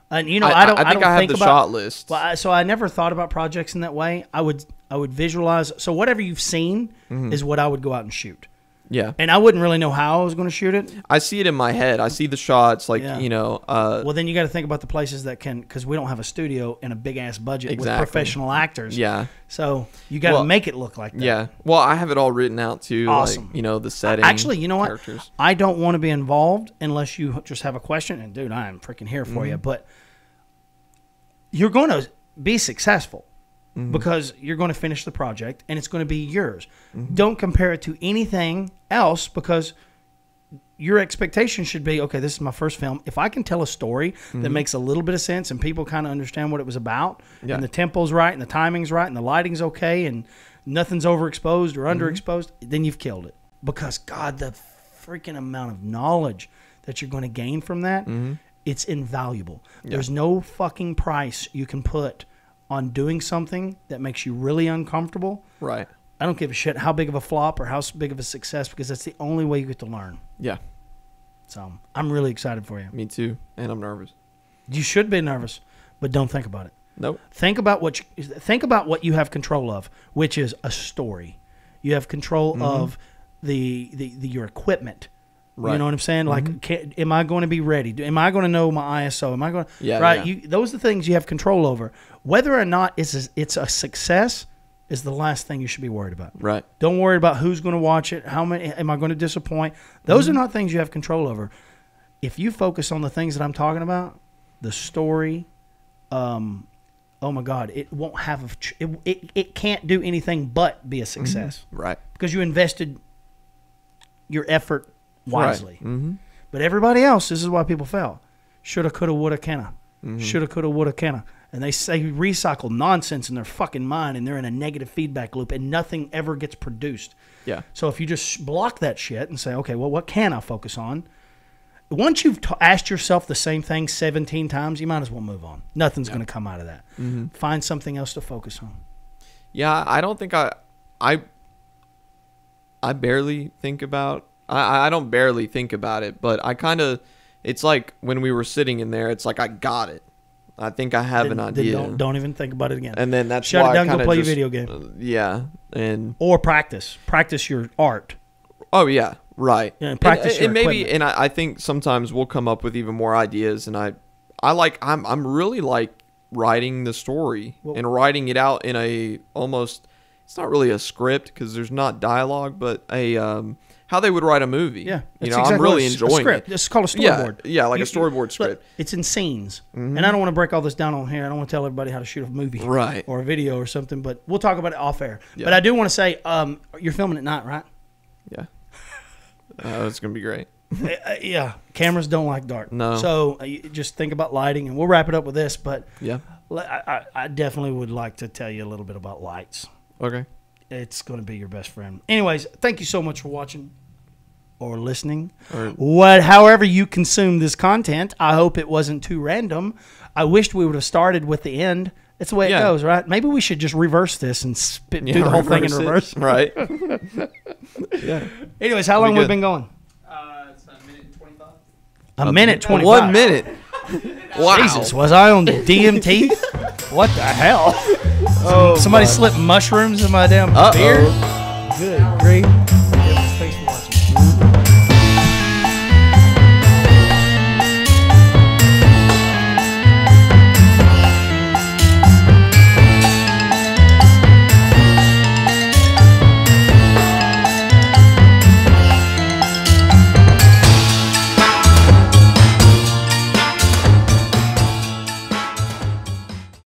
And I think I have the shot list. Well, so I never thought about projects in that way. I would visualize. So whatever you've seen is what I would go out and shoot. Yeah. And I wouldn't really know how I was going to shoot it. I see it in my head. I see the shots well, then you got to think about the places that can, because we don't have a studio and a big ass budget with professional actors. Yeah. So you got to make it look like that. Yeah. Well, I have it all written out too. Awesome. Like, the setting. Actually, you know what? I don't want to be involved unless you just have a question. And dude, I am freaking here for you. But you're going to be successful. Because you're going to finish the project and it's going to be yours. Don't compare it to anything else because your expectation should be, okay, this is my first film. If I can tell a story that makes a little bit of sense and people kind of understand what it was about and the tempo's right and the timing's right and the lighting's okay and nothing's overexposed or underexposed, then you've killed it. Because, God, the freaking amount of knowledge that you're going to gain from that, it's invaluable. There's no fucking price you can put on doing something that makes you really uncomfortable. Right. I don't give a shit how big of a flop or how big of a success because that's the only way you get to learn. Yeah. So I'm really excited for you. Me too. And I'm nervous. You should be nervous, but don't think about it. Nope. Think about what you have control of, which is a story. You have control of your equipment. Right. You know what I'm saying? Like, am I going to be ready? Am I going to know my ISO? Am I going to? Yeah. Right. Yeah. Those are the things you have control over. Whether or not it's a success is the last thing you should be worried about. Right. Don't worry about who's going to watch it. How many? Am I going to disappoint? Those are not things you have control over. If you focus on the things that I'm talking about, the story, oh my God, it won't have it can't do anything but be a success. Right. Because you invested your effort wisely. Right. But everybody else, this is why people fail. Shoulda, coulda, woulda, canna. Shoulda, coulda, woulda, canna. And they say recycle nonsense in their fucking mind and they're in a negative feedback loop and nothing ever gets produced. Yeah. So if you just block that shit and say, okay, well, what can I focus on? Once you've asked yourself the same thing 17 times, you might as well move on. Nothing's going to come out of that. Find something else to focus on. Yeah, I don't think I barely think about I don't barely think about it, but I kind of, it's like when we were sitting in there, it's like I got it. I think I have an idea. Don't even think about it again. And then that's shut why it down. I Go play just, your video game. And or practice your art. Oh yeah, right. Yeah, and practice your maybe, equipment. and I think sometimes we'll come up with even more ideas. And I'm really like writing the story and writing it out in a almost. It's not really a script because there's not dialogue, but how they would write a movie. Yeah, I'm really enjoying it. It's called a storyboard. Yeah, like a storyboard script. It's in scenes, and I don't want to break all this down on here. I don't want to tell everybody how to shoot a movie, right, or a video or something. But we'll talk about it off air. Yeah. But I do want to say, you're filming at night, right? Yeah, it's gonna be great. Yeah, cameras don't like dark. No, so just think about lighting, and we'll wrap it up with this. But yeah, I definitely would like to tell you a little bit about lights. Okay. It's going to be your best friend. Anyways, thank you so much for watching or listening. However you consume this content, I hope it wasn't too random. I wished we would have started with the end. It's the way it goes, right? Maybe we should just reverse this and do the whole thing in reverse. Right. Yeah. Anyways, how long have we been going? It's a minute and 25. A minute 25. 1 minute. Wow. Jesus, was I on DMT? What the hell? Somebody slipped mushrooms in my damn beard? Good grief.